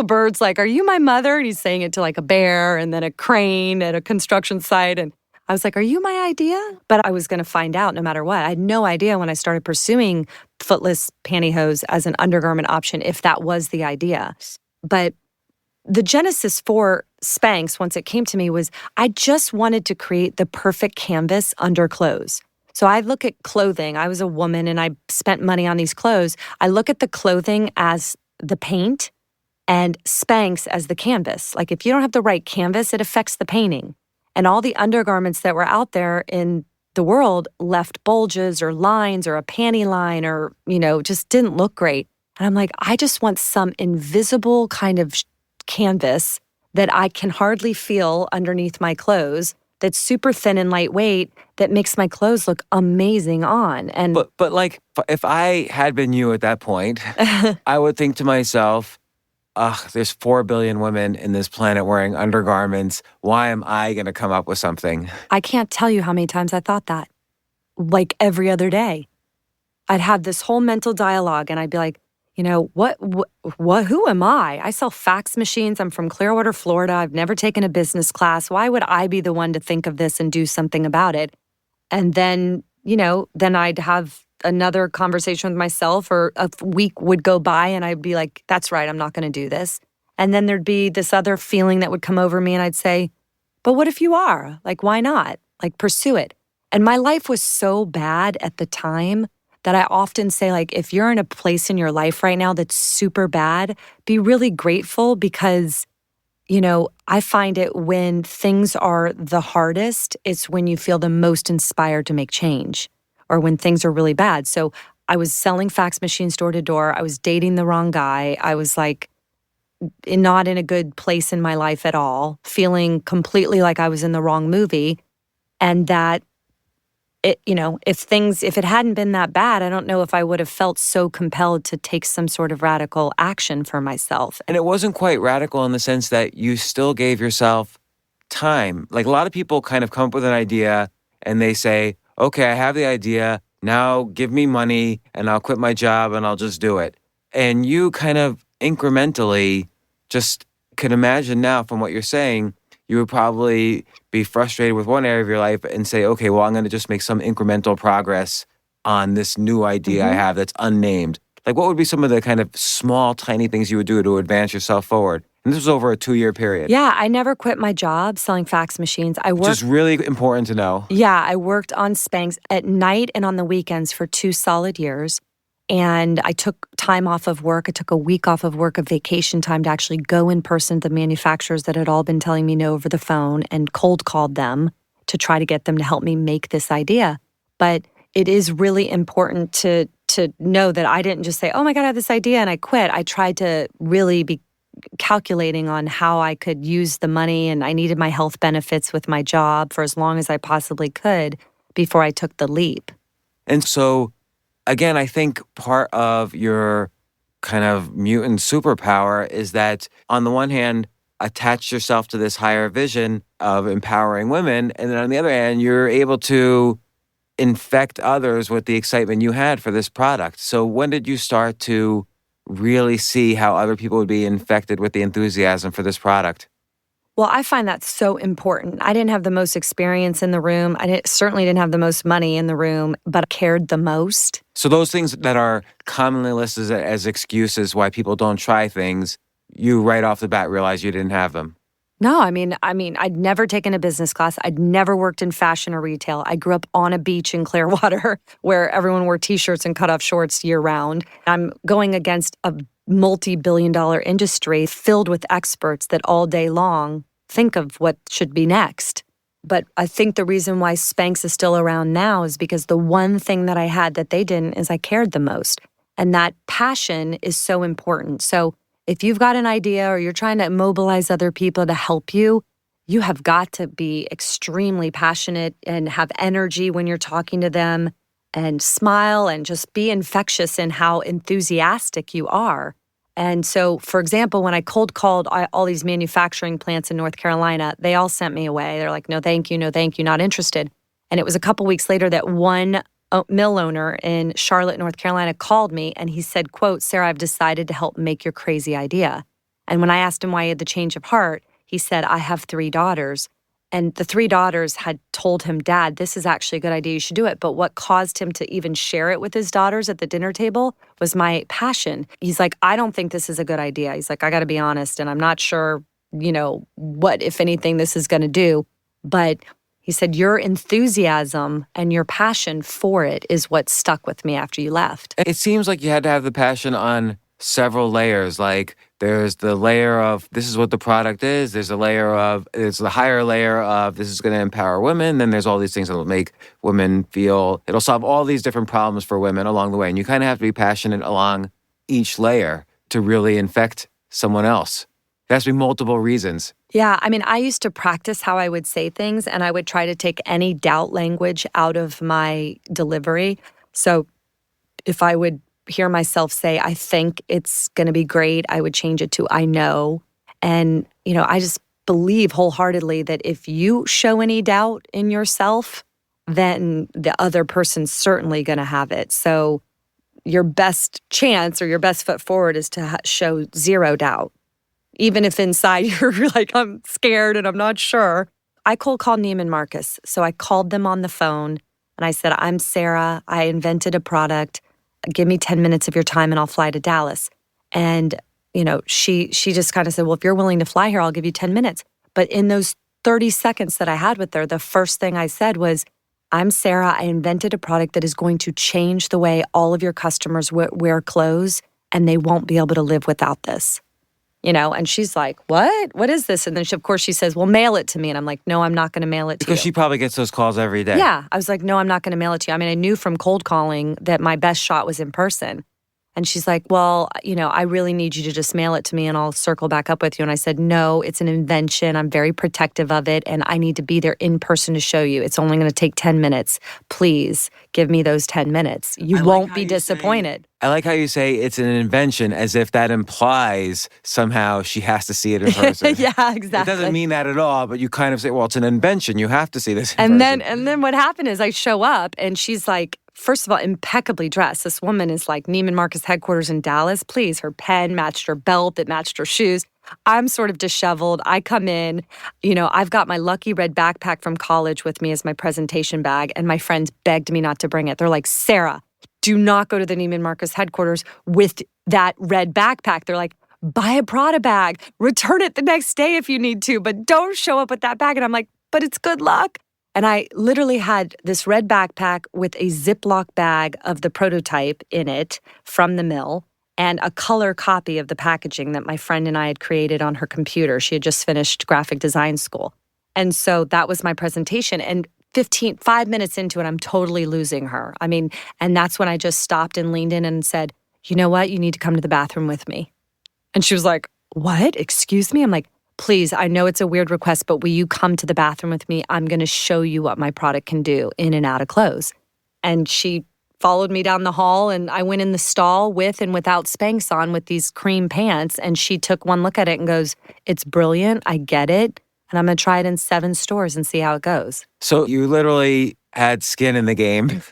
bird's like, are you my mother? And he's saying it to like a bear and then a crane at a construction site. And I was like, are you my idea? But I was going to find out no matter what. I had no idea when I started pursuing footless pantyhose as an undergarment option if that was the idea. But the genesis for Spanx, once it came to me, was I just wanted to create the perfect canvas under clothes. So I look at clothing. I was a woman and I spent money on these clothes. I look at the clothing as the paint and Spanx as the canvas. Like if you don't have the right canvas, it affects the painting. And all the undergarments that were out there in the world left bulges or lines or a panty line or, just didn't look great. And I'm like, I just want some invisible kind of canvas that I can hardly feel underneath my clothes, that's super thin and lightweight, that makes my clothes look amazing on. And But like, if I had been you at that point, I would think to myself, there's 4 billion women in this planet wearing undergarments. Why am I going to come up with something? I can't tell you how many times I thought that. Like every other day. I'd have this whole mental dialogue and I'd be like, who am I? I sell fax machines. I'm from Clearwater, Florida. I've never taken a business class. Why would I be the one to think of this and do something about it? And then, then I'd have another conversation with myself, or a week would go by and I'd be like, that's right, I'm not going to do this. And then there'd be this other feeling that would come over me and I'd say, but what if you are? Like, why not? Like, pursue it. And my life was so bad at the time that I often say, like, if you're in a place in your life right now that's super bad, be really grateful because, I find it when things are the hardest, it's when you feel the most inspired to make change, or when things are really bad. So I was selling fax machines door to door. I was dating the wrong guy. I was like not in a good place in my life at all, feeling completely like I was in the wrong movie. And that if it hadn't been that bad, I don't know if I would have felt so compelled to take some sort of radical action for myself. And it wasn't quite radical in the sense that you still gave yourself time. Like, a lot of people kind of come up with an idea and they say, okay, I have the idea. Now give me money and I'll quit my job and I'll just do it. And you kind of incrementally just could imagine now from what you're saying, you would probably be frustrated with one area of your life and say, okay, well, I'm going to just make some incremental progress on this new idea I have that's unnamed. Like, what would be some of the kind of small, tiny things you would do to advance yourself forward? And this was over a 2-year period. Yeah, I never quit my job selling fax machines. Which is really important to know. Yeah, I worked on Spanx at night and on the weekends for 2 solid years. And I took time off of work. I took a week off of work of vacation time to actually go in person to the manufacturers that had all been telling me no over the phone and cold called them to try to get them to help me make this idea. But it is really important to know that I didn't just say, oh my God, I have this idea and I quit. I tried to really be calculating on how I could use the money, and I needed my health benefits with my job for as long as I possibly could before I took the leap. And so, again, I think part of your kind of mutant superpower is that, on the one hand, attach yourself to this higher vision of empowering women, and then on the other hand, you're able to infect others with the excitement you had for this product. So when did you start to really see how other people would be infected with the enthusiasm for this product? Well, I find that so important. I didn't have the most experience in the room. Certainly didn't have the most money in the room, but I cared the most. So those things that are commonly listed as excuses why people don't try things, you right off the bat realize you didn't have them. No, I mean, I'd never taken a business class. I'd never worked in fashion or retail. I grew up on a beach in Clearwater where everyone wore T-shirts and cut-off shorts year-round. I'm going against a multi-billion-dollar industry filled with experts that all day long think of what should be next. But I think the reason why Spanx is still around now is because the one thing that I had that they didn't is I cared the most. And that passion is so important. So if you've got an idea or you're trying to mobilize other people to help you, you have got to be extremely passionate and have energy when you're talking to them and smile and just be infectious in how enthusiastic you are. And so, for example, when I cold called all these manufacturing plants in North Carolina, they all sent me away. They're like, no, thank you, not interested. And it was a couple weeks later that one mill owner in Charlotte, North Carolina called me and he said, quote, Sarah, I've decided to help make your crazy idea. And when I asked him why he had the change of heart, he said, I have 3 daughters. And the 3 daughters had told him, Dad, this is actually a good idea. You should do it. But what caused him to even share it with his daughters at the dinner table was my passion. He's like, I don't think this is a good idea. He's like, I got to be honest. And I'm not sure, what, if anything, this is going to do. But he said, your enthusiasm and your passion for it is what stuck with me after you left. It seems like you had to have the passion on several layers. Like, there's the layer of this is what the product is. There's the higher layer of this is going to empower women. Then there's all these things that will make women feel, it'll solve all these different problems for women along the way. And you kind of have to be passionate along each layer to really infect someone else. There has to be multiple reasons. Yeah, I used to practice how I would say things, and I would try to take any doubt language out of my delivery. So if I would hear myself say, I think it's going to be great, I would change it to, I know. And, I just believe wholeheartedly that if you show any doubt in yourself, then the other person's certainly going to have it. So your best chance or your best foot forward is to show zero doubt. Even if inside you're like, I'm scared and I'm not sure. I cold called Neiman Marcus. So I called them on the phone And I said, I'm Sara. I invented a product. Give me 10 minutes of your time and I'll fly to Dallas. And, she just kind of said, well, if you're willing to fly here, I'll give you 10 minutes. But in those 30 seconds that I had with her, the first thing I said was, I'm Sara. I invented a product that is going to change the way all of your customers wear clothes, and they won't be able to live without this. And she's like, what? What is this? And then, of course, she says, well, mail it to me. And I'm like, no, I'm not going to mail it to you. Because she probably gets those calls every day. Yeah. I was like, no, I'm not going to mail it to you. I mean, I knew from cold calling that my best shot was in person. And she's like, well, I really need you to just mail it to me and I'll circle back up with you. And I said, no, it's an invention. I'm very protective of it. And I need to be there in person to show you. It's only going to take 10 minutes. Please give me those 10 minutes. You won't be disappointed. I like how you say it's an invention as if that implies somehow she has to see it in person. Yeah, exactly. It doesn't mean that at all, but you kind of say, well, it's an invention. You have to see this in person. And then what happened is I show up and she's like, first of all, impeccably dressed. This woman is like Neiman Marcus headquarters in Dallas. Please, her pen matched her belt. It matched her shoes. I'm sort of disheveled. I come in, I've got my lucky red backpack from college with me as my presentation bag, and my friends begged me not to bring it. They're like, Sara, do not go to the Neiman Marcus headquarters with that red backpack. They're like, buy a Prada bag, return it the next day if you need to, but don't show up with that bag. And I'm like, but it's good luck. And I literally had this red backpack with a Ziploc bag of the prototype in it from the mill and a color copy of the packaging that my friend and I had created on her computer. She had just finished graphic design school. And so that was my presentation. And 5 minutes into it, I'm totally losing her. I mean, and that's when I just stopped and leaned in and said, you know what? You need to come to the bathroom with me. And she was like, what? Excuse me? I'm like, please, I know it's a weird request, but will you come to the bathroom with me? I'm going to show you what my product can do in and out of clothes. And she followed me down the hall, and I went in the stall with and without Spanx on with these cream pants. And she took one look at it and goes, it's brilliant. I get it. And I'm going to try it in 7 stores and see how it goes. So you literally had skin in the game,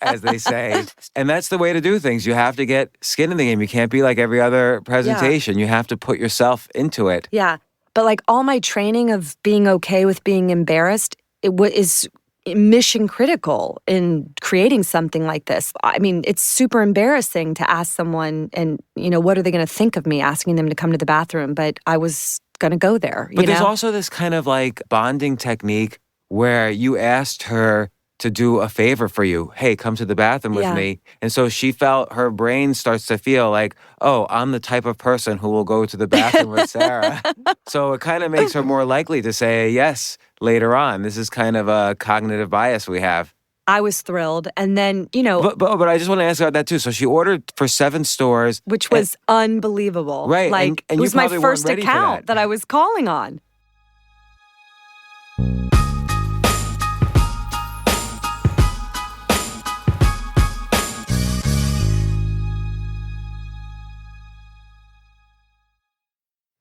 as they say. And that's the way to do things. You have to get skin in the game. You can't be like every other presentation. You have to put yourself into it. Yeah. But like all my training of being okay with being embarrassed, is mission critical in creating something like this. I mean, it's super embarrassing to ask someone and, what are they going to think of me asking them to come to the bathroom? But I was going to go there. But there's also this kind of like bonding technique where you asked her to do a favor for you. Hey, come to the bathroom with me. And so she felt, her brain starts to feel like, oh, I'm the type of person who will go to the bathroom with Sara. So it kind of makes her more likely to say yes later on. This is kind of a cognitive bias we have. I was thrilled. And then, But I just want to ask about that too. So she ordered for 7 stores. Which was unbelievable. Right. Like, and it was you my probably weren't first ready for account that I was calling on.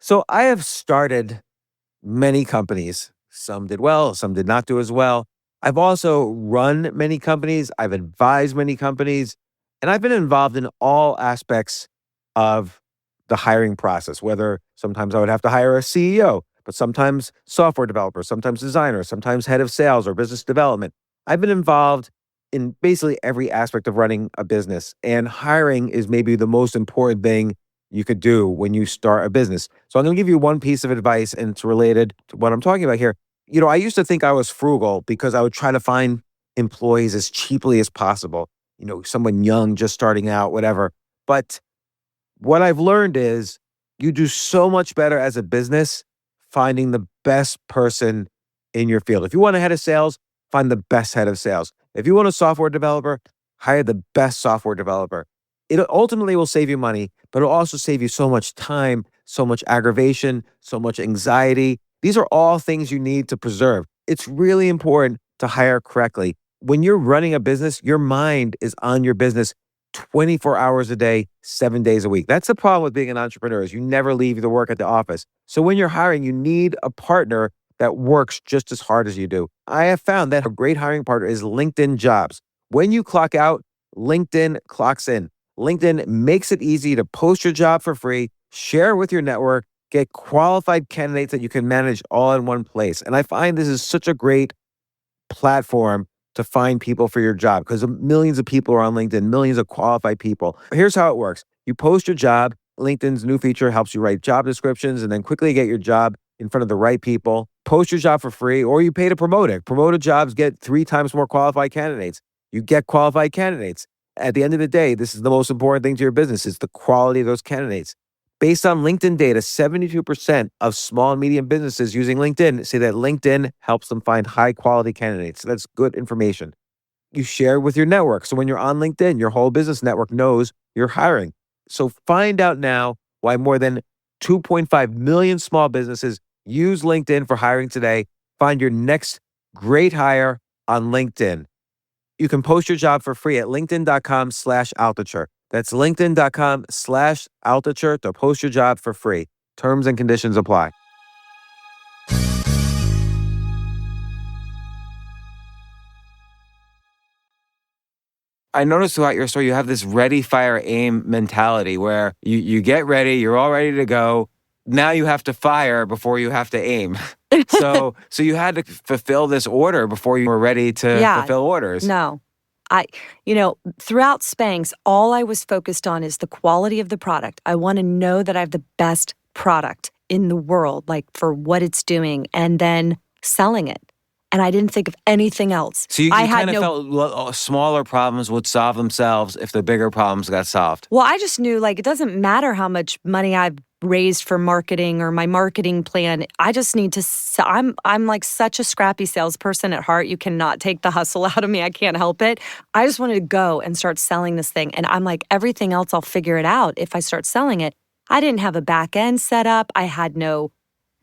So I have started many companies. Some did well, some did not do as well. I've also run many companies. I've advised many companies, and I've been involved in all aspects of the hiring process, whether sometimes I would have to hire a CEO, but sometimes software developer, sometimes designer, sometimes head of sales or business development. I've been involved in basically every aspect of running a business, and hiring is maybe the most important thing you could do when you start a business. So I'm going to give you one piece of advice, and it's related to what I'm talking about here. I used to think I was frugal because I would try to find employees as cheaply as possible. Someone young, just starting out, whatever. But what I've learned is you do so much better as a business finding the best person in your field. If you want a head of sales, find the best head of sales. If you want a software developer, hire the best software developer. It ultimately will save you money, but it'll also save you so much time, so much aggravation, so much anxiety. These are all things you need to preserve. It's really important to hire correctly. When you're running a business, your mind is on your business 24 hours a day, 7 days a week. That's the problem with being an entrepreneur is you never leave the work at the office. So when you're hiring, you need a partner that works just as hard as you do. I have found that a great hiring partner is LinkedIn Jobs. When you clock out, LinkedIn clocks in. LinkedIn makes it easy to post your job for free, share with your network, get qualified candidates that you can manage all in one place. And I find this is such a great platform to find people for your job because millions of people are on LinkedIn, millions of qualified people. Here's how it works. You post your job. LinkedIn's new feature helps you write job descriptions and then quickly get your job in front of the right people. Post your job for free or you pay to promote it. Promoted jobs get 3 times more qualified candidates. You get qualified candidates. At the end of the day, this is the most important thing to your business is the quality of those candidates. Based on LinkedIn data, 72% of small and medium businesses using LinkedIn say that LinkedIn helps them find high-quality candidates. So that's good information. You share with your network. So when you're on LinkedIn, your whole business network knows you're hiring. So find out now why more than 2.5 million small businesses use LinkedIn for hiring today. Find your next great hire on LinkedIn. You can post your job for free at linkedin.com/Altucher. That's linkedin.com/Altucher to post your job for free. Terms and conditions apply. I noticed throughout your story, you have this ready, fire, aim mentality where you get ready, you're all ready to go. Now you have to fire before you have to aim. So you had to fulfill this order before you were ready to fulfill orders. No. Throughout Spanx, all I was focused on is the quality of the product. I want to know that I have the best product in the world, like for what it's doing, and then selling it. And I didn't think of anything else. So you kind of felt smaller problems would solve themselves if the bigger problems got solved. Well, I just knew it doesn't matter how much money I've raised for marketing or my marketing plan. I just need to, I'm like such a scrappy salesperson at heart. You cannot take the hustle out of me. I can't help it. I just wanted to go and start selling this thing. And I'm like, everything else, I'll figure it out if I start selling it. I didn't have a back end set up. I had no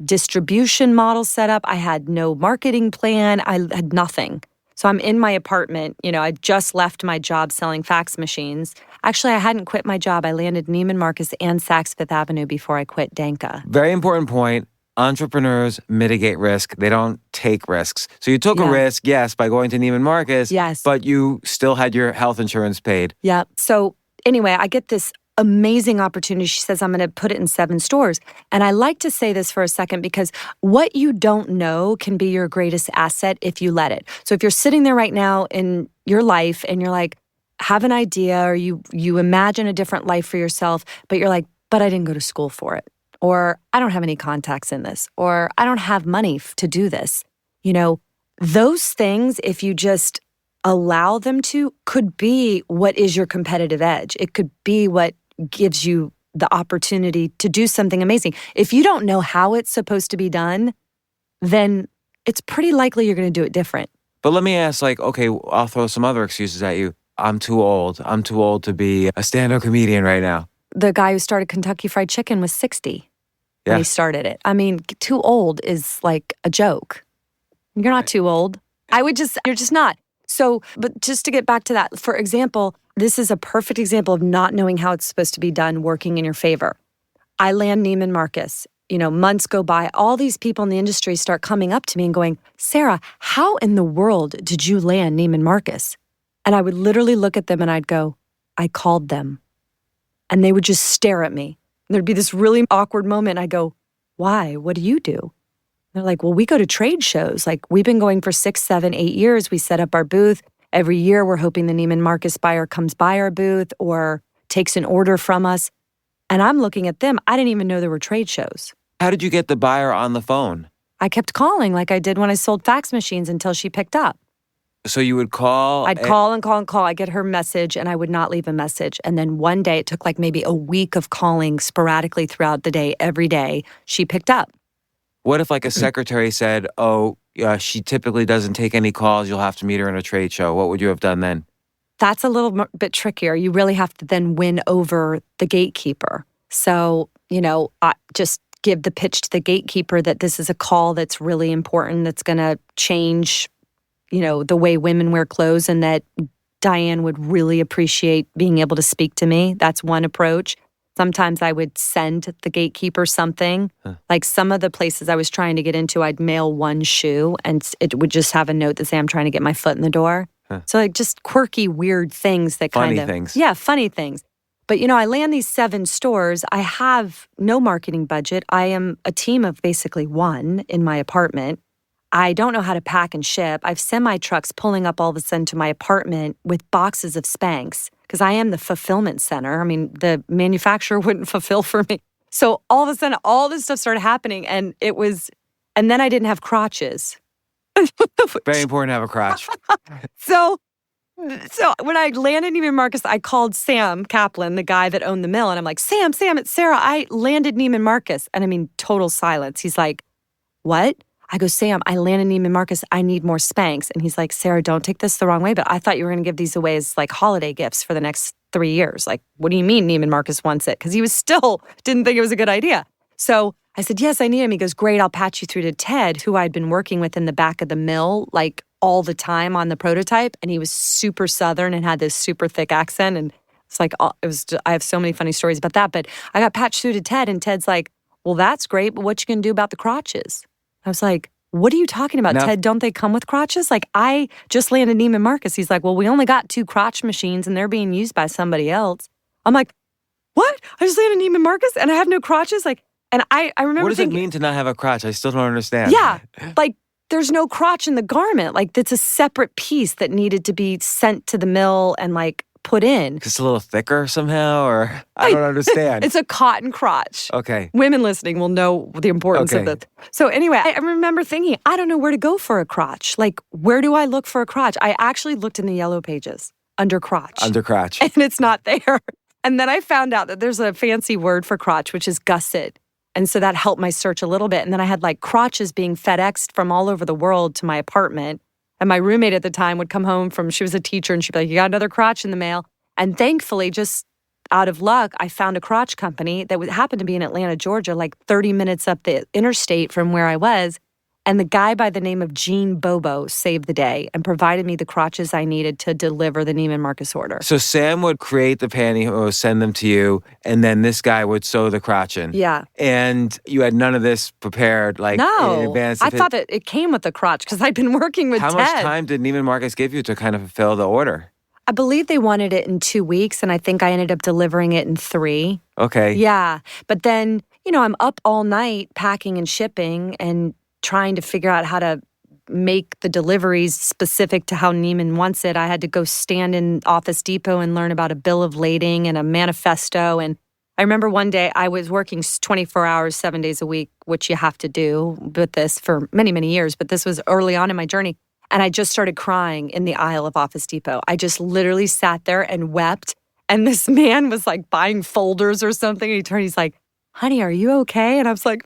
distribution model set up. I had no marketing plan. I had nothing. So I'm in my apartment. I just left my job selling fax machines. Actually, I hadn't quit my job. I landed Neiman Marcus and Saks Fifth Avenue before I quit Danka. Very important point. Entrepreneurs mitigate risk. They don't take risks. So you took a risk, yes, by going to Neiman Marcus. Yes. But you still had your health insurance paid. Yeah. So anyway, I get this amazing opportunity. She says, I'm going to put it in 7 stores. And I like to say this for a second because what you don't know can be your greatest asset if you let it. So if you're sitting there right now in your life and you're like, have an idea or you imagine a different life for yourself, but you're like, but I didn't go to school for it. Or I don't have any contacts in this. Or I don't have money to do this. Those things, if you just allow them to, could be what is your competitive edge. It could be what gives you the opportunity to do something amazing. If you don't know how it's supposed to be done, then it's pretty likely you're going to do it different. But let me ask, okay, I'll throw some other excuses at you. I'm too old. I'm too old to be a stand-up comedian right now. The guy who started Kentucky Fried Chicken was 60 when he started it. I mean, too old is like a joke. You're not too old. You're just not. So, but just to get back to that, for example, this is a perfect example of not knowing how it's supposed to be done working in your favor. I land Neiman Marcus. Months go by. All these people in the industry start coming up to me and going, Sara, how in the world did you land Neiman Marcus? And I would literally look at them and I'd go, I called them. And they would just stare at me. And there'd be this really awkward moment. I go, why? What do you do? They're like, well, we go to trade shows. We've been going for 6, 7, 8 years. We set up our booth. Every year, we're hoping the Neiman Marcus buyer comes by our booth or takes an order from us. And I'm looking at them. I didn't even know there were trade shows. How did you get the buyer on the phone? I kept calling like I did when I sold fax machines until she picked up. So you would call? I'd call and call and call. I'd get her message and I would not leave a message. And then one day, it took maybe a week of calling sporadically throughout the day, every day, she picked up. What if a secretary said, she typically doesn't take any calls, you'll have to meet her in a trade show? What would you have done then? That's a little bit trickier. You really have to then win over the gatekeeper. So, I just give the pitch to the gatekeeper that this is a call that's really important, that's going to change, the way women wear clothes, and that Diane would really appreciate being able to speak to me. That's one approach. Sometimes I would send the gatekeeper something. Like some of the places I was trying to get into, I'd mail one shoe and it would just have a note that say, I'm trying to get my foot in the door. So just quirky, weird things that funny things. Yeah, funny things. But I land these 7 stores. I have no marketing budget. I am a team of basically 1 in my apartment. I don't know how to pack and ship. I have semi-trucks pulling up all of a sudden to my apartment with boxes of Spanx because I am the fulfillment center. I mean, the manufacturer wouldn't fulfill for me. So all of a sudden, all this stuff started happening, and then I didn't have crotches. Very important to have a crotch. So when I landed Neiman Marcus, I called Sam Kaplan, the guy that owned the mill, and I'm like, Sam, it's Sara. I landed Neiman Marcus. And I mean, total silence. He's like, what? I go, Sam, I landed Neiman Marcus. I need more Spanx. And he's like, Sara, don't take this the wrong way, but I thought you were going to give these away as like holiday gifts for the next 3 years. Like, what do you mean Neiman Marcus wants it? Because he was still didn't think it was a good idea. So I said, yes, I need him. He goes, great, I'll patch you through to Ted, who I'd been working with in the back of the mill, like all the time on the prototype. And he was super Southern and had this super thick accent. And it's like, I have so many funny stories about that. But I got patched through to Ted, and Ted's like, well, that's great, but what you gonna do about the crotches? I was like, what are you talking about, No. Ted? Don't they come with crotches? Like, I just landed Neiman Marcus. He's like, well, we only got 2 crotch machines and they're being used by somebody else. I'm like, what? I just landed Neiman Marcus and I have no crotches? Like, and I remember What does thinking, it mean to not have a crotch? I still don't understand. yeah, like there's no crotch in the garment. Like, it's a separate piece that needed to be sent to the mill and like put in. It's a little thicker somehow, or I don't understand. It's a cotton crotch. Okay. Women listening will know the importance of Okay. this. So anyway, I remember thinking, I don't know where to go for a crotch. Like, where do I look for a crotch? I actually looked in the yellow pages under crotch. Under crotch. And it's not there. And then I found out that there's a fancy word for crotch, which is gusset. And so that helped my search a little bit. And then I had like crotches being FedExed from all over the world to my apartment. And my roommate at the time would come home she was a teacher, and she'd be like, you got another crotch in the mail. And thankfully, just out of luck, I found a crotch company that happened to be in Atlanta, Georgia, like 30 minutes up the interstate from where I was. And the guy by the name of Gene Bobo saved the day and provided me the crotches I needed to deliver the Neiman Marcus order. So Sam would create the pantyhose, send them to you, and then this guy would sew the crotch in. Yeah. And you had none of this prepared, like in No, advance. I thought that it came with the crotch because I'd been working with How Ted. much time did Neiman Marcus give you to kind of fulfill the order? I believe they wanted it in 2 weeks, and I think I ended up delivering it in 3. Okay. Yeah. But then, I'm up all night packing and shipping and trying to figure out how to make the deliveries specific to how Neiman wants it. I had to go stand in Office Depot and learn about a bill of lading and a manifesto. And I remember one day I was working 24 hours, 7 days a week, which you have to do with this for many, many years. But this was early on in my journey. And I just started crying in the aisle of Office Depot. I just literally sat there and wept. And this man was like buying folders or something. And he turned, he's like, honey, are you okay? And I was like,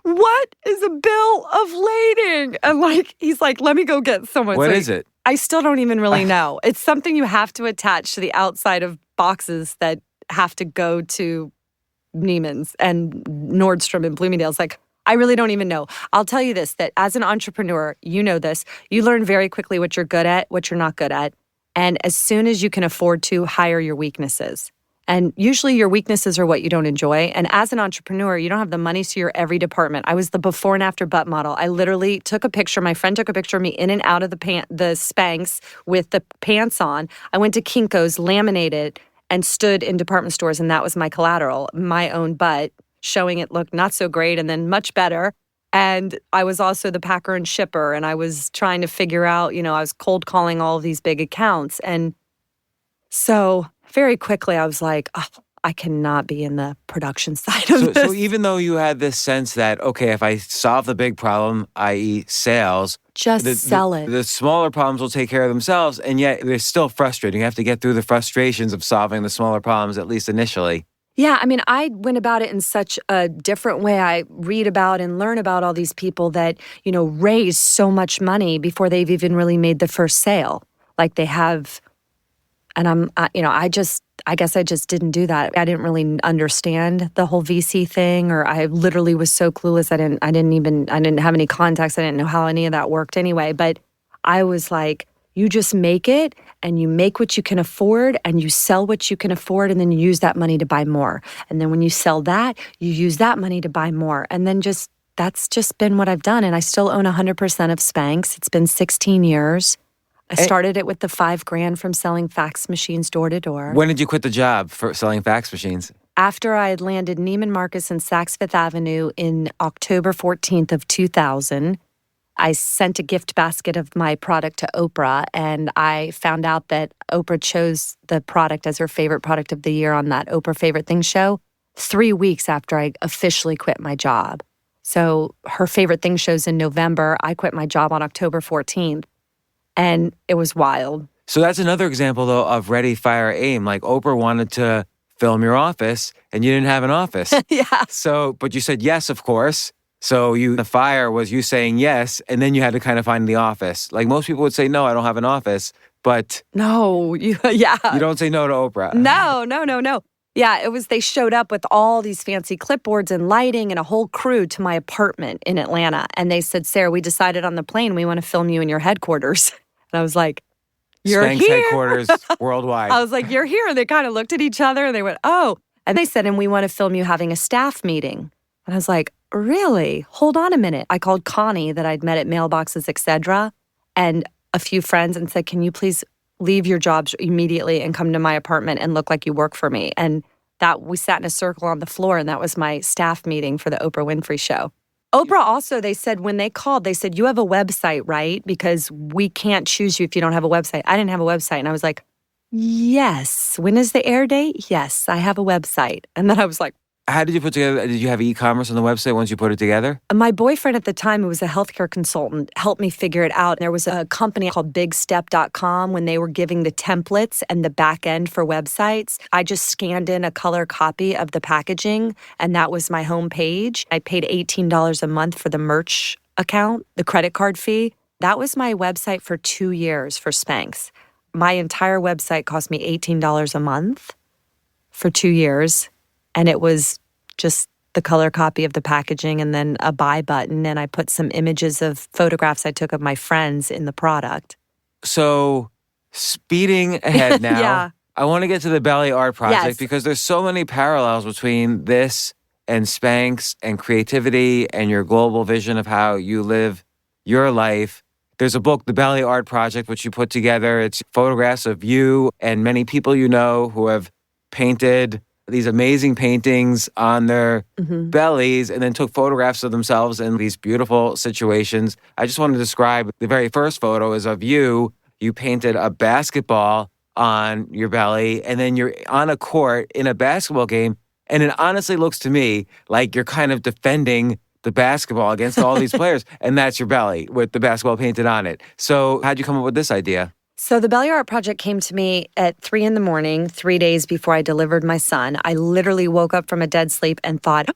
what is a bill of lading? And like, he's like, let me go get someone. What is it? I still don't even really know. It's something you have to attach to the outside of boxes that have to go to Neiman's and Nordstrom and Bloomingdale's. Like, I really don't even know. I'll tell you this, that as an entrepreneur, you know this, you learn very quickly what you're good at, what you're not good at. And as soon as you can afford to, hire your weaknesses. And usually your weaknesses are what you don't enjoy. And as an entrepreneur, you don't have the money, so you're every department. I was the before and after butt model. I literally took a picture. My friend took a picture of me in and out of the Spanx with the pants on. I went to Kinko's, laminated, and stood in department stores, and that was my collateral, my own butt, showing it looked not so great and then much better. And I was also the packer and shipper, and I was trying to figure out, I was cold calling all of these big accounts. And so very quickly I was like, oh, I cannot be in the production side of this. So even though you had this sense that, okay, if I solve the big problem, i.e. sales, just sell it. The smaller problems will take care of themselves, and yet they're still frustrating. You have to get through the frustrations of solving the smaller problems, at least initially. Yeah, I mean, I went about it in such a different way. I read about and learn about all these people that, raise so much money before they've even really made the first sale. Like they have, and I guess I just didn't do that. I didn't really understand the whole VC thing, or I literally was so clueless. I didn't have any contacts. I didn't know how any of that worked anyway. But I was like, you just make it, and you make what you can afford, and you sell what you can afford, and then you use that money to buy more. And then when you sell that, you use that money to buy more. And then that's just been what I've done. And I still own 100% of Spanx. It's been 16 years. I started it with the $5,000 from selling fax machines door to door. When did you quit the job for selling fax machines? After I had landed Neiman Marcus in Saks Fifth Avenue in October 14th of 2000, I sent a gift basket of my product to Oprah, and I found out that Oprah chose the product as her favorite product of the year on that Oprah Favorite Things show 3 weeks after I officially quit my job. So her favorite thing shows in November. I quit my job on October 14th, and it was wild. So that's another example, though, of ready, fire, aim. Like Oprah wanted to film your office, and you didn't have an office. Yeah. So, but you said yes, of course. So the fire was you saying yes, and then you had to kind of find the office. Like most people would say, no, I don't have an office, but No, you don't say no to Oprah. No. Yeah, it was, they showed up with all these fancy clipboards and lighting and a whole crew to my apartment in Atlanta. And they said, Sarah, we decided on the plane we want to film you in your headquarters. And I was like, you're Spanx here. headquarters worldwide. I was like, you're here. And they kind of looked at each other and they went, oh. And they said, and we want to film you having a staff meeting. And I was like, really? Hold on a minute. I called Connie that I'd met at Mailboxes, etc., and a few friends and said, can you please leave your jobs immediately and come to my apartment and look like you work for me? And that we sat in a circle on the floor, and that was my staff meeting for the Oprah Winfrey Show. Oprah also, they said, when they called, they said, you have a website, right? Because we can't choose you if you don't have a website. I didn't have a website. And I was like, yes. When is the air date? Yes, I have a website. And then I was like, how did you put together, did you have e-commerce on the website once you put it together? my boyfriend at the time, who was a healthcare consultant, helped me figure it out. There was a company called bigstep.com when they were giving the templates and the back end for websites. I just scanned in a color copy of the packaging, and that was my home page. I paid $18 a month for the merch account, the credit card fee. That was my website for 2 years for Spanx. My entire website cost me $18 a month for 2 years. And it was just the color copy of the packaging and then a buy button. And I put some images of photographs I took of my friends in the product. So speeding ahead now, Yeah. I want to get to the Belly Art Project Yes. because there's so many parallels between this and Spanx and creativity and your global vision of how you live your life. There's a book, The Belly Art Project, which you put together. It's photographs of you and many people you know who have painted these amazing paintings on their bellies and then took photographs of themselves in these beautiful situations. I just want to describe the very first photo is of you. You painted a basketball on your belly and then you're on a court in a basketball game. And it honestly looks to me like you're kind of defending the basketball against all these players. And that's your belly with the basketball painted on it. So how'd you come up with this idea? So the Belly Art Project came to me at 3 a.m, 3 days before I delivered my son. I literally woke up from a dead sleep and thought,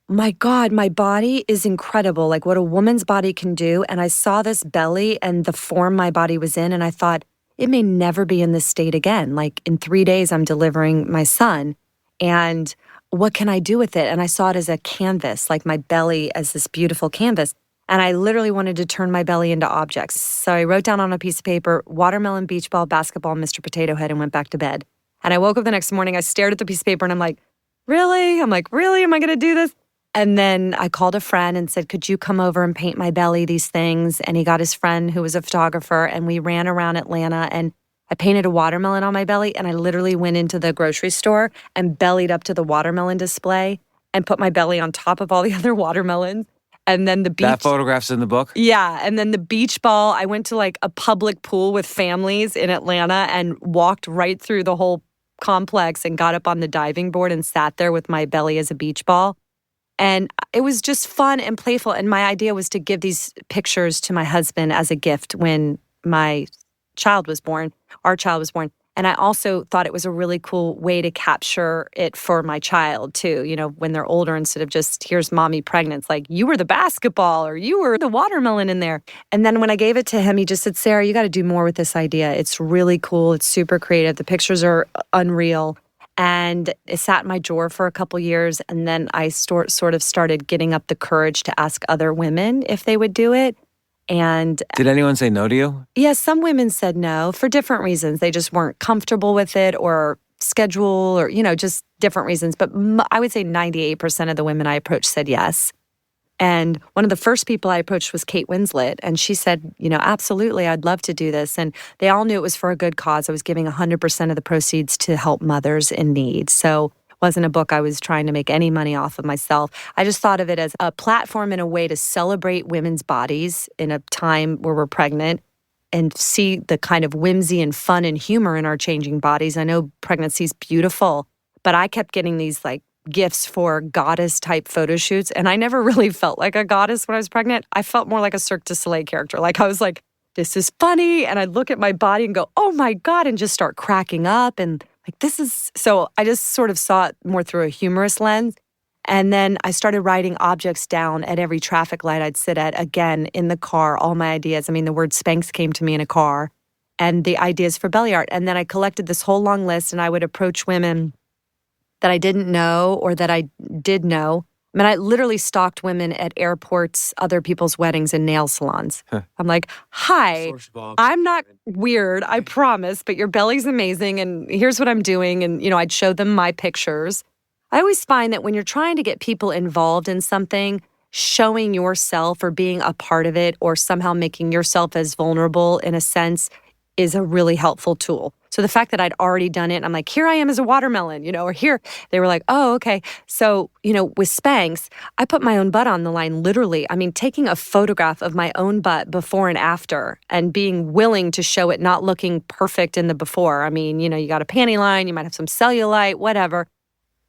my God, my body is incredible, like what a woman's body can do. And I saw this belly and the form my body was in, and I thought, it may never be in this state again. Like in 3 days, I'm delivering my son. And what can I do with it? And I saw it as a canvas, like my belly as this beautiful canvas. And I literally wanted to turn my belly into objects. So I wrote down on a piece of paper, watermelon, beach ball, basketball, Mr. Potato Head, and went back to bed. And I woke up the next morning, I stared at the piece of paper and I'm like, really? Am I going to do this? And then I called a friend and said, could you come over and paint my belly, these things? And he got his friend who was a photographer, and we ran around Atlanta, and I painted a watermelon on my belly, and I literally went into the grocery store and bellied up to the watermelon display and put my belly on top of all the other watermelons. And then the beach. That photograph's in the book? Yeah. And then the beach ball, I went to like a public pool with families in Atlanta and walked right through the whole complex and got up on the diving board and sat there with my belly as a beach ball. And it was just fun and playful. And my idea was to give these pictures to my husband as a gift when my child was born, our child was born. And I also thought it was a really cool way to capture it for my child too. You know, when they're older, instead of just, here's mommy pregnant, it's like, you were the basketball or you were the watermelon in there. And then when I gave it to him, he just said, Sarah, you got to do more with this idea. It's really cool. It's super creative. The pictures are unreal. And it sat in my drawer for a couple years. And then I sort of started getting up the courage to ask other women if they would do it. And did anyone say no to you? yeah, some women said no for different reasons. They just weren't comfortable with it, or schedule, or, you know, just different reasons. But I would say 98% of the women I approached said yes. And one of the first people I approached was Kate Winslet. And she said, you know, absolutely, I'd love to do this. And they all knew it was for a good cause. I was giving 100% of the proceeds to help mothers in need. So wasn't a book I was trying to make any money off of myself. I just thought of it as a platform and a way to celebrate women's bodies in a time where we're pregnant and see the kind of whimsy and fun and humor in our changing bodies. I know pregnancy's beautiful, but I kept getting these like gifts for goddess type photo shoots. And I never really felt like a goddess when I was pregnant. I felt more like a Cirque du Soleil character. Like I was like, this is funny. And I'd look at my body and go, oh my God, and just start cracking up. And like, this is, so I just sort of saw it more through a humorous lens. And then I started writing objects down at every traffic light I'd sit at, again, in the car, all my ideas. I mean, the word Spanx came to me in a car and the ideas for belly art. And then I collected this whole long list and I would approach women that I didn't know or that I did know. I mean, I literally stalked women at airports, other people's weddings, and nail salons. I'm like, hi, I'm not weird, I promise, but your belly's amazing, and here's what I'm doing. And, you know, I'd show them my pictures. I always find that when you're trying to get people involved in something, showing yourself or being a part of it or somehow making yourself as vulnerable in a sense is a really helpful tool. So the fact that I'd already done it, I'm like, here I am as a watermelon, you know, or here, they were like, oh, okay. So, you know, with Spanx, I put my own butt on the line, literally. I mean, taking a photograph of my own butt before and after and being willing to show it not looking perfect in the before. I mean, you know, you got a panty line, you might have some cellulite, whatever.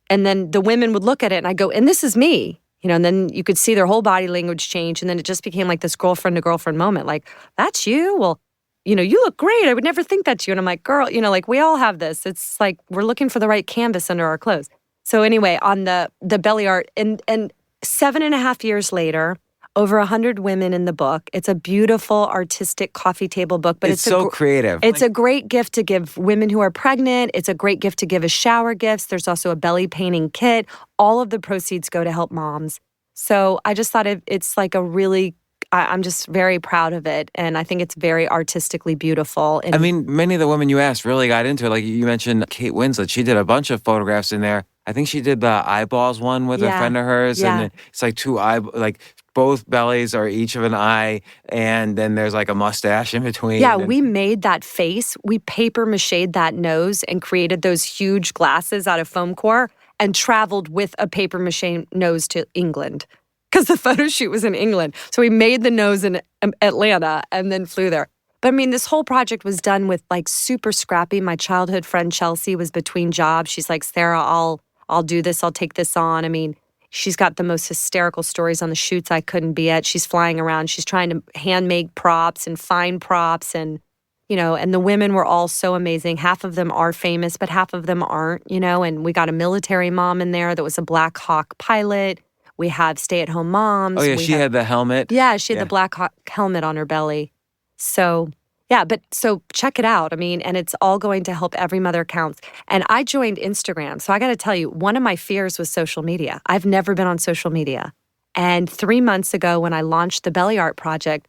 And then the women would look at it and I go, and this is me, you know, and then you could see their whole body language change. And then it just became like this girlfriend to girlfriend moment. Like, that's you? Well, you know, you look great. I would never think that's you. And I'm like, girl, you know, like we all have this. It's like we're looking for the right canvas under our clothes. So anyway, on the belly art, and 7.5 years later, over 100 women in the book. It's a beautiful, artistic coffee table book. But it's so creative. It's a great gift to give women who are pregnant. It's a great gift to give as shower gifts. There's also a belly painting kit. All of the proceeds go to help moms. So I just thought it's like a really I'm just very proud of it, and I think it's very artistically beautiful. And I mean, many of the women you asked really got into it. Like you mentioned Kate Winslet. She did a bunch of photographs in there. I think she did the eyeballs one with a friend of hers, and it's like both bellies are each of an eye, and then there's like a mustache in between. Yeah, we made that face. We paper machéed that nose and created those huge glasses out of foam core and traveled with a paper maché nose to England. Because the photo shoot was in England. So we made the nose in Atlanta and then flew there. But I mean, this whole project was done with like super scrappy. My childhood friend Chelsea was between jobs. She's like, Sarah, I'll do this. I'll take this on. I mean, she's got the most hysterical stories on the shoots I couldn't be at. She's flying around. She's trying to hand-make props and find props. And, you know, and the women were all so amazing. Half of them are famous, but half of them aren't, you know. And we got a military mom in there that was a Black Hawk pilot. We have stay-at-home moms. Oh, yeah, she had the helmet. Yeah, she had the Black Hawk helmet on her belly. So, yeah, so check it out. I mean, and it's all going to help every mother counts. And I joined Instagram. So I got to tell you, one of my fears was social media. I've never been on social media. And 3 months ago when I launched the Belly Art Project,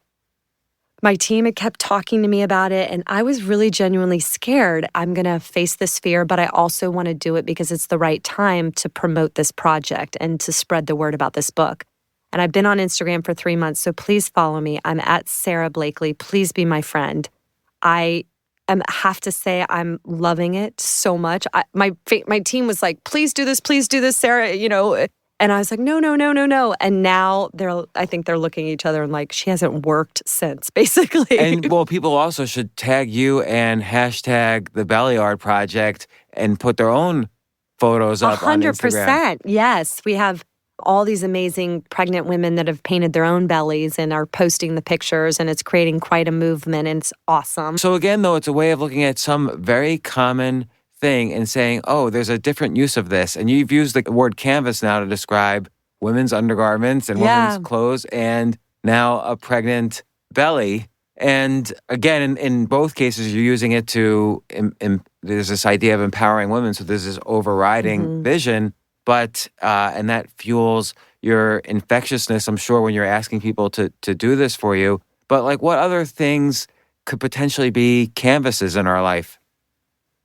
my team had kept talking to me about it, and I was really genuinely scared. I'm going to face this fear, but I also want to do it because it's the right time to promote this project and to spread the word about this book. And I've been on Instagram for 3 months, so please follow me. I'm at Sara Blakely. Please be my friend. I have to say I'm loving it so much. My team was like, please do this, Sarah, you know. And I was like, no. And now I think they're looking at each other and like, she hasn't worked since, basically. And well, people also should tag you and hashtag the Belly Art Project and put their own photos up on Instagram. 100%. Yes. We have all these amazing pregnant women that have painted their own bellies and are posting the pictures, and it's creating quite a movement, and it's awesome. So again, though, it's a way of looking at some very common thing and saying, oh, there's a different use of this. And you've used the word canvas now to describe women's undergarments and women's clothes, and now a pregnant belly. And again, in both cases, you're using it to, there's this idea of empowering women. So there's this overriding vision, but, and that fuels your infectiousness, I'm sure, when you're asking people to do this for you. But like, what other things could potentially be canvases in our life?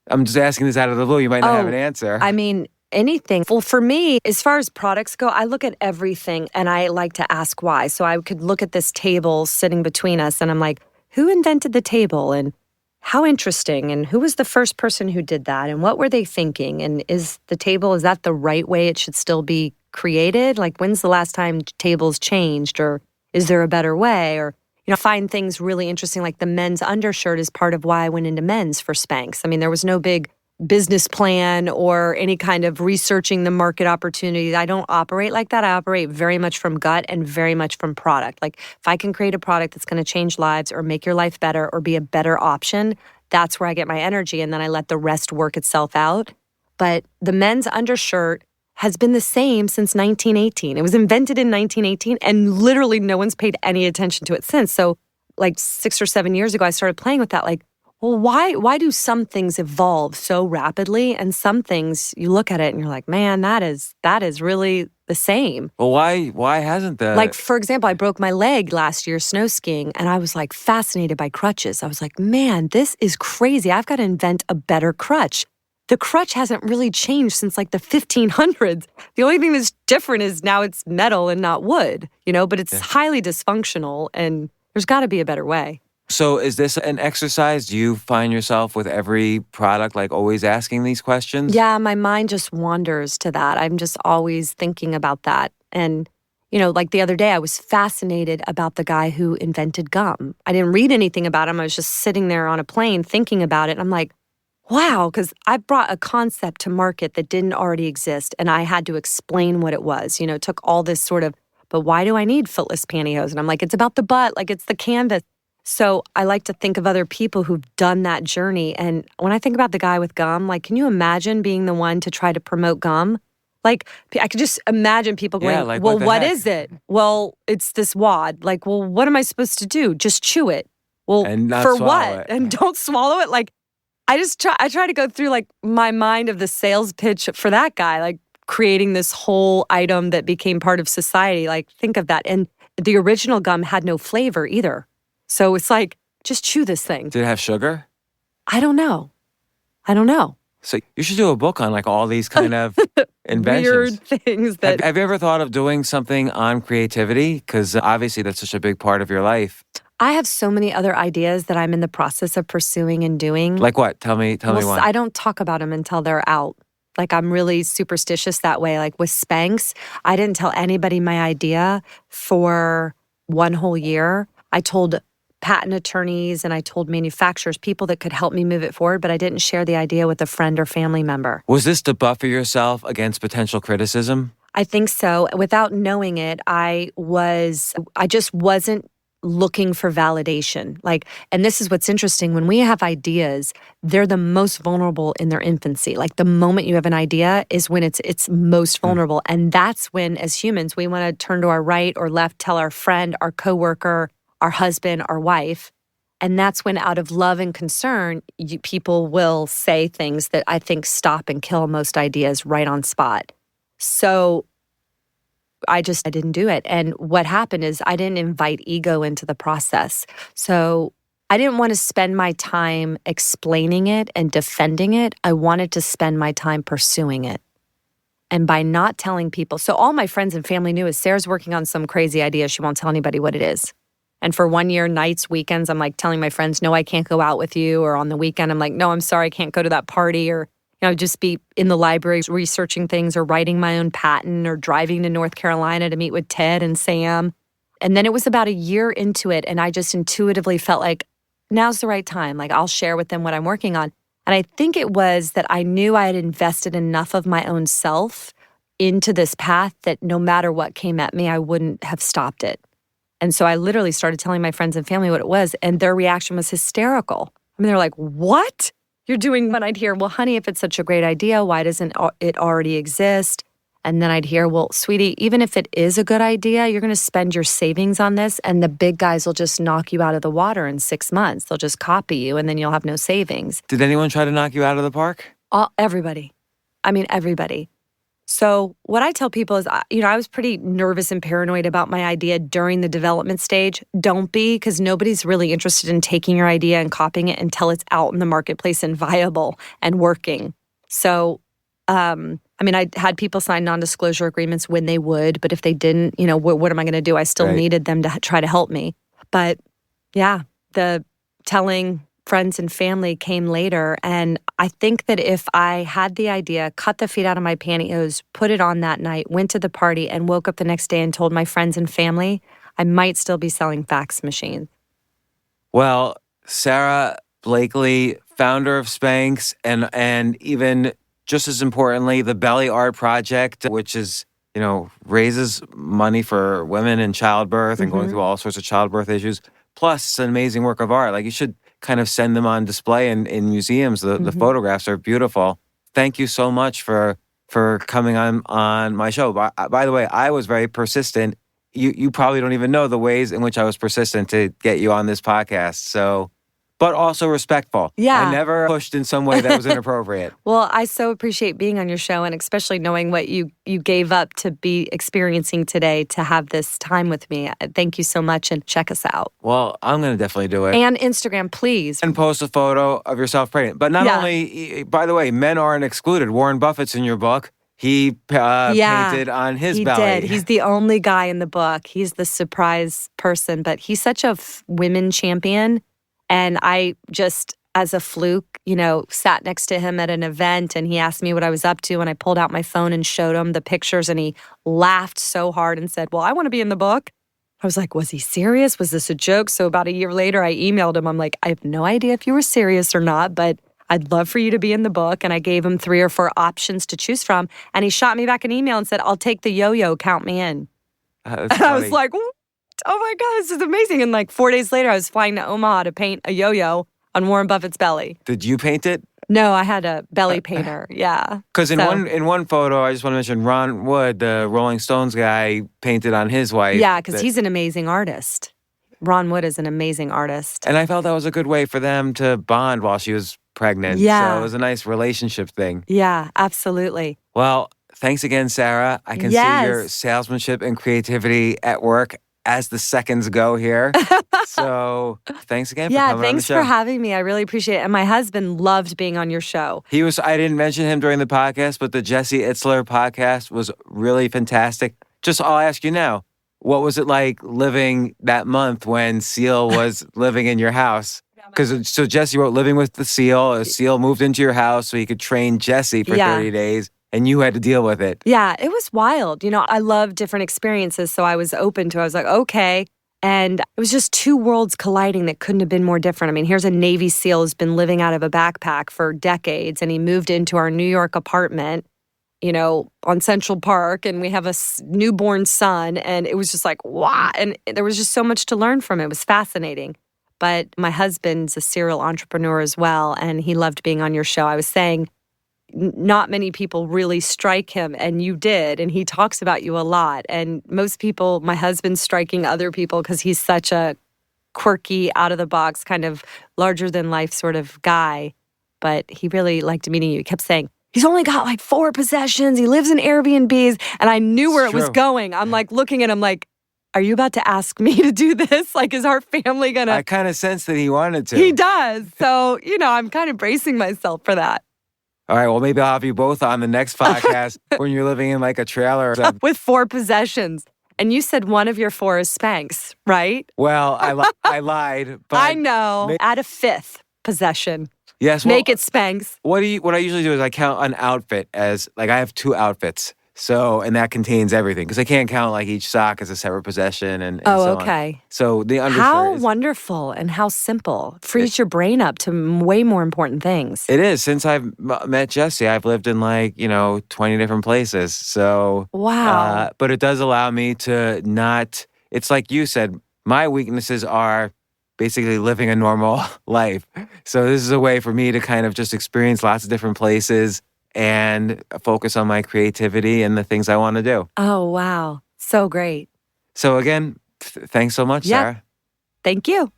I'm just asking this out of the blue. You might not have an answer. I mean, anything. Well, for me, as far as products go, I look at everything and I like to ask why. So I could look at this table sitting between us and I'm like, who invented the table? And how interesting. And who was the first person who did that? And what were they thinking? And is that the right way it should still be created? Like, when's the last time tables changed? Or is there a better way? Or, find things really interesting. Like the men's undershirt is part of why I went into men's for Spanx. I mean, there was no big business plan or any kind of researching the market opportunities. I don't operate like that. I operate very much from gut and very much from product. Like if I can create a product that's going to change lives or make your life better or be a better option, that's where I get my energy. And then I let the rest work itself out. But the men's undershirt has been the same since 1918. It was invented in 1918 and literally no one's paid any attention to it since. So like 6 or 7 years ago, I started playing with that. Like, well, why do some things evolve so rapidly and some things you look at it and you're like, man, that is really the same. Well, why hasn't that? Like, for example, I broke my leg last year snow skiing and I was like fascinated by crutches. I was like, man, this is crazy. I've got to invent a better crutch. The crutch hasn't really changed since like the 1500s. The only thing that's different is now it's metal and not wood, but it's highly dysfunctional and there's got to be a better way. So is this an exercise? Do you find yourself with every product like always asking these questions? Yeah, my mind just wanders to that. I'm just always thinking about that. And, like the other day, I was fascinated about the guy who invented gum. I didn't read anything about him. I was just sitting there on a plane thinking about it. And I'm like, wow, because I brought a concept to market that didn't already exist, and I had to explain what it was. It took all this sort of, but why do I need footless pantyhose? And I'm like, it's about the butt, like it's the canvas. So I like to think of other people who've done that journey. And when I think about the guy with gum, like, can you imagine being the one to try to promote gum? Like, I could just imagine people going, like, well, what heck? is it? Well, it's this wad. Like, well, what am I supposed to do? Just chew it. Well, And not for swallow what? it. And don't swallow it? Like, I try to go through like my mind of the sales pitch for that guy, like creating this whole item that became part of society. Like, think of that. And the original gum had no flavor either. So it's like, just chew this thing. Did it have sugar? I don't know. So you should do a book on like all these kind of inventions. Weird things that... Have you ever thought of doing something on creativity? Because obviously that's such a big part of your life. I have so many other ideas that I'm in the process of pursuing and doing. Like what? Tell me one. I don't talk about them until they're out. Like, I'm really superstitious that way. Like with Spanx, I didn't tell anybody my idea for 1 whole year. I told patent attorneys and I told manufacturers, people that could help me move it forward, but I didn't share the idea with a friend or family member. Was this to buffer yourself against potential criticism? I think so. Without knowing it, I just wasn't looking for validation. Like, and this is what's interesting. When we have ideas, they're the most vulnerable in their infancy. Like the moment you have an idea is when it's most vulnerable. And that's when, as humans, we want to turn to our right or left, tell our friend, our coworker, our husband, our wife. And that's when, out of love and concern, people will say things that I think stop and kill most ideas right on spot. So I didn't do it. And what happened is I didn't invite ego into the process. So I didn't want to spend my time explaining it and defending it. I wanted to spend my time pursuing it. And by not telling people, so all my friends and family knew is Sarah's working on some crazy idea. She won't tell anybody what it is. And for 1 year, nights, weekends, I'm like telling my friends, no, I can't go out with you. Or on the weekend, I'm like, no, I'm sorry, I can't go to that party. Or just be in the library researching things or writing my own patent or driving to North Carolina to meet with Ted and Sam. And then it was about a year into it, and I just intuitively felt like now's the right time. Like, I'll share with them what I'm working on. And I think it was that I knew I had invested enough of my own self into this path that no matter what came at me, I wouldn't have stopped it. And so I literally started telling my friends and family what it was, and their reaction was hysterical. I mean, they're like, what? You're doing what? I'd hear, well, honey, if it's such a great idea, why doesn't it already exist? And then I'd hear, well, sweetie, even if it is a good idea, you're going to spend your savings on this, and the big guys will just knock you out of the water in 6 months. They'll just copy you, and then you'll have no savings. Did anyone try to knock you out of the park? Everybody. I mean, everybody. So what I tell people is, I was pretty nervous and paranoid about my idea during the development stage. Don't be, because nobody's really interested in taking your idea and copying it until it's out in the marketplace and viable and working. So, I had people sign non-disclosure agreements when they would, but if they didn't, what am I going to do? I still needed them to try to help me. But yeah, the telling friends and family came later. And I think that if I had the idea, cut the feet out of my pantyhose, put it on that night, went to the party, and woke up the next day and told my friends and family, I might still be selling fax machines. Well, Sara Blakely, founder of Spanx, and even just as importantly, the Belly Art Project, which is, raises money for women in childbirth and going through all sorts of childbirth issues. Plus, it's an amazing work of art. Like, you should kind of send them on display in museums. The photographs are beautiful. Thank you so much for coming on my show. By the way, I was very persistent. You probably don't even know the ways in which I was persistent to get you on this podcast. So, but also respectful. Yeah. I never pushed in some way that was inappropriate. Well, I so appreciate being on your show, and especially knowing what you gave up to be experiencing today to have this time with me. Thank you so much, and check us out. Well, I'm going to definitely do it. And Instagram, please. And post a photo of yourself pregnant. But not only, by the way, men aren't excluded. Warren Buffett's in your book. He painted on his belly. He did. He's the only guy in the book. He's the surprise person, but he's such a women champion. And I just, as a fluke, sat next to him at an event, and he asked me what I was up to, and I pulled out my phone and showed him the pictures, and he laughed so hard and said, well, I want to be in the book. I was like, was he serious? Was this a joke? So about a year later, I emailed him. I'm like, I have no idea if you were serious or not, but I'd love for you to be in the book. And I gave him 3 or 4 options to choose from. And he shot me back an email and said, I'll take the yo-yo, count me in. And I was like, oh my God, this is amazing. And like 4 days later, I was flying to Omaha to paint a yo-yo on Warren Buffett's belly. Did you paint it? No, I had a belly painter. Yeah. Because in one photo, I just want to mention Ron Wood, the Rolling Stones guy, painted on his wife. Yeah, because he's an amazing artist. Ron Wood is an amazing artist. And I felt that was a good way for them to bond while she was pregnant. Yeah. So it was a nice relationship thing. Yeah, absolutely. Well, thanks again, Sara. I can see your salesmanship and creativity at work as the seconds go here. So thanks again for coming on the show. Yeah, thanks for having me. I really appreciate it. And my husband loved being on your show. I didn't mention him during the podcast, but the Jesse Itzler podcast was really fantastic. I'll ask you now, what was it like living that month when Seal was living in your house? So Jesse wrote Living with the Seal. A seal moved into your house so he could train Jesse for 30 days. And you had to deal with it. Yeah, it was wild. I love different experiences, so I was open to it. I was like, okay. And it was just 2 worlds colliding that couldn't have been more different. I mean, here's a Navy SEAL who's been living out of a backpack for decades, and he moved into our New York apartment, on Central Park, and we have a newborn son, and it was just like, wow. And there was just so much to learn from it. It was fascinating. But my husband's a serial entrepreneur as well, and he loved being on your show. I was saying, not many people really strike him, and you did, and he talks about you a lot. And most people, my husband's striking other people because he's such a quirky, out-of-the-box, kind of larger-than-life sort of guy. But he really liked meeting you. He kept saying, he's only got like 4 possessions. He lives in Airbnbs. And I knew where it was going. I'm like looking at him like, are you about to ask me to do this? Like, is our family going to... I kind of sensed that he wanted to. He does. So, I'm kind of bracing myself for that. All right, well, maybe I'll have you both on the next podcast when you're living in like a trailer. With 4 possessions. And you said one of your 4 is Spanx, right? Well, I lied. But I know. Add a 5th possession. Yes. Make it Spanx. What I usually do is I count an outfit as, like, I have 2 outfits. So, and that contains everything. Because I can't count like each sock as a separate possession and so okay. on. So the undershirt How wonderful and how simple. Frees your brain up to way more important things. It is. Since I've met Jesse, I've lived in 20 different places. So, wow. But it does allow me to not, it's like you said, my weaknesses are basically living a normal life. So this is a way for me to kind of just experience lots of different places and focus on my creativity and the things I want to do. Oh, wow. So great. So again, thanks so much, Sara. Thank you.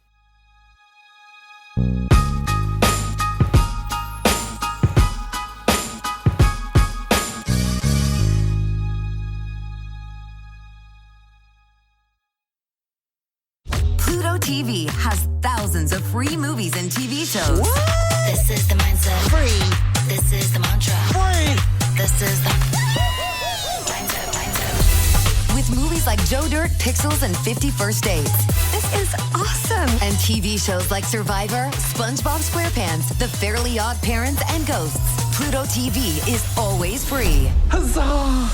Pluto TV has thousands of free movies and TV shows. What? This is the mindset. Free. This is the mantra. Free. This is the mindset. With movies like Joe Dirt, Pixels and 50 First Dates. This is awesome. And TV shows like Survivor, SpongeBob SquarePants, The Fairly Odd Parents, and Ghosts. Pluto TV is always free. Huzzah!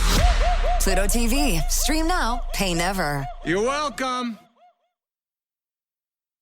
Pluto TV. Stream now, pay never. You're welcome.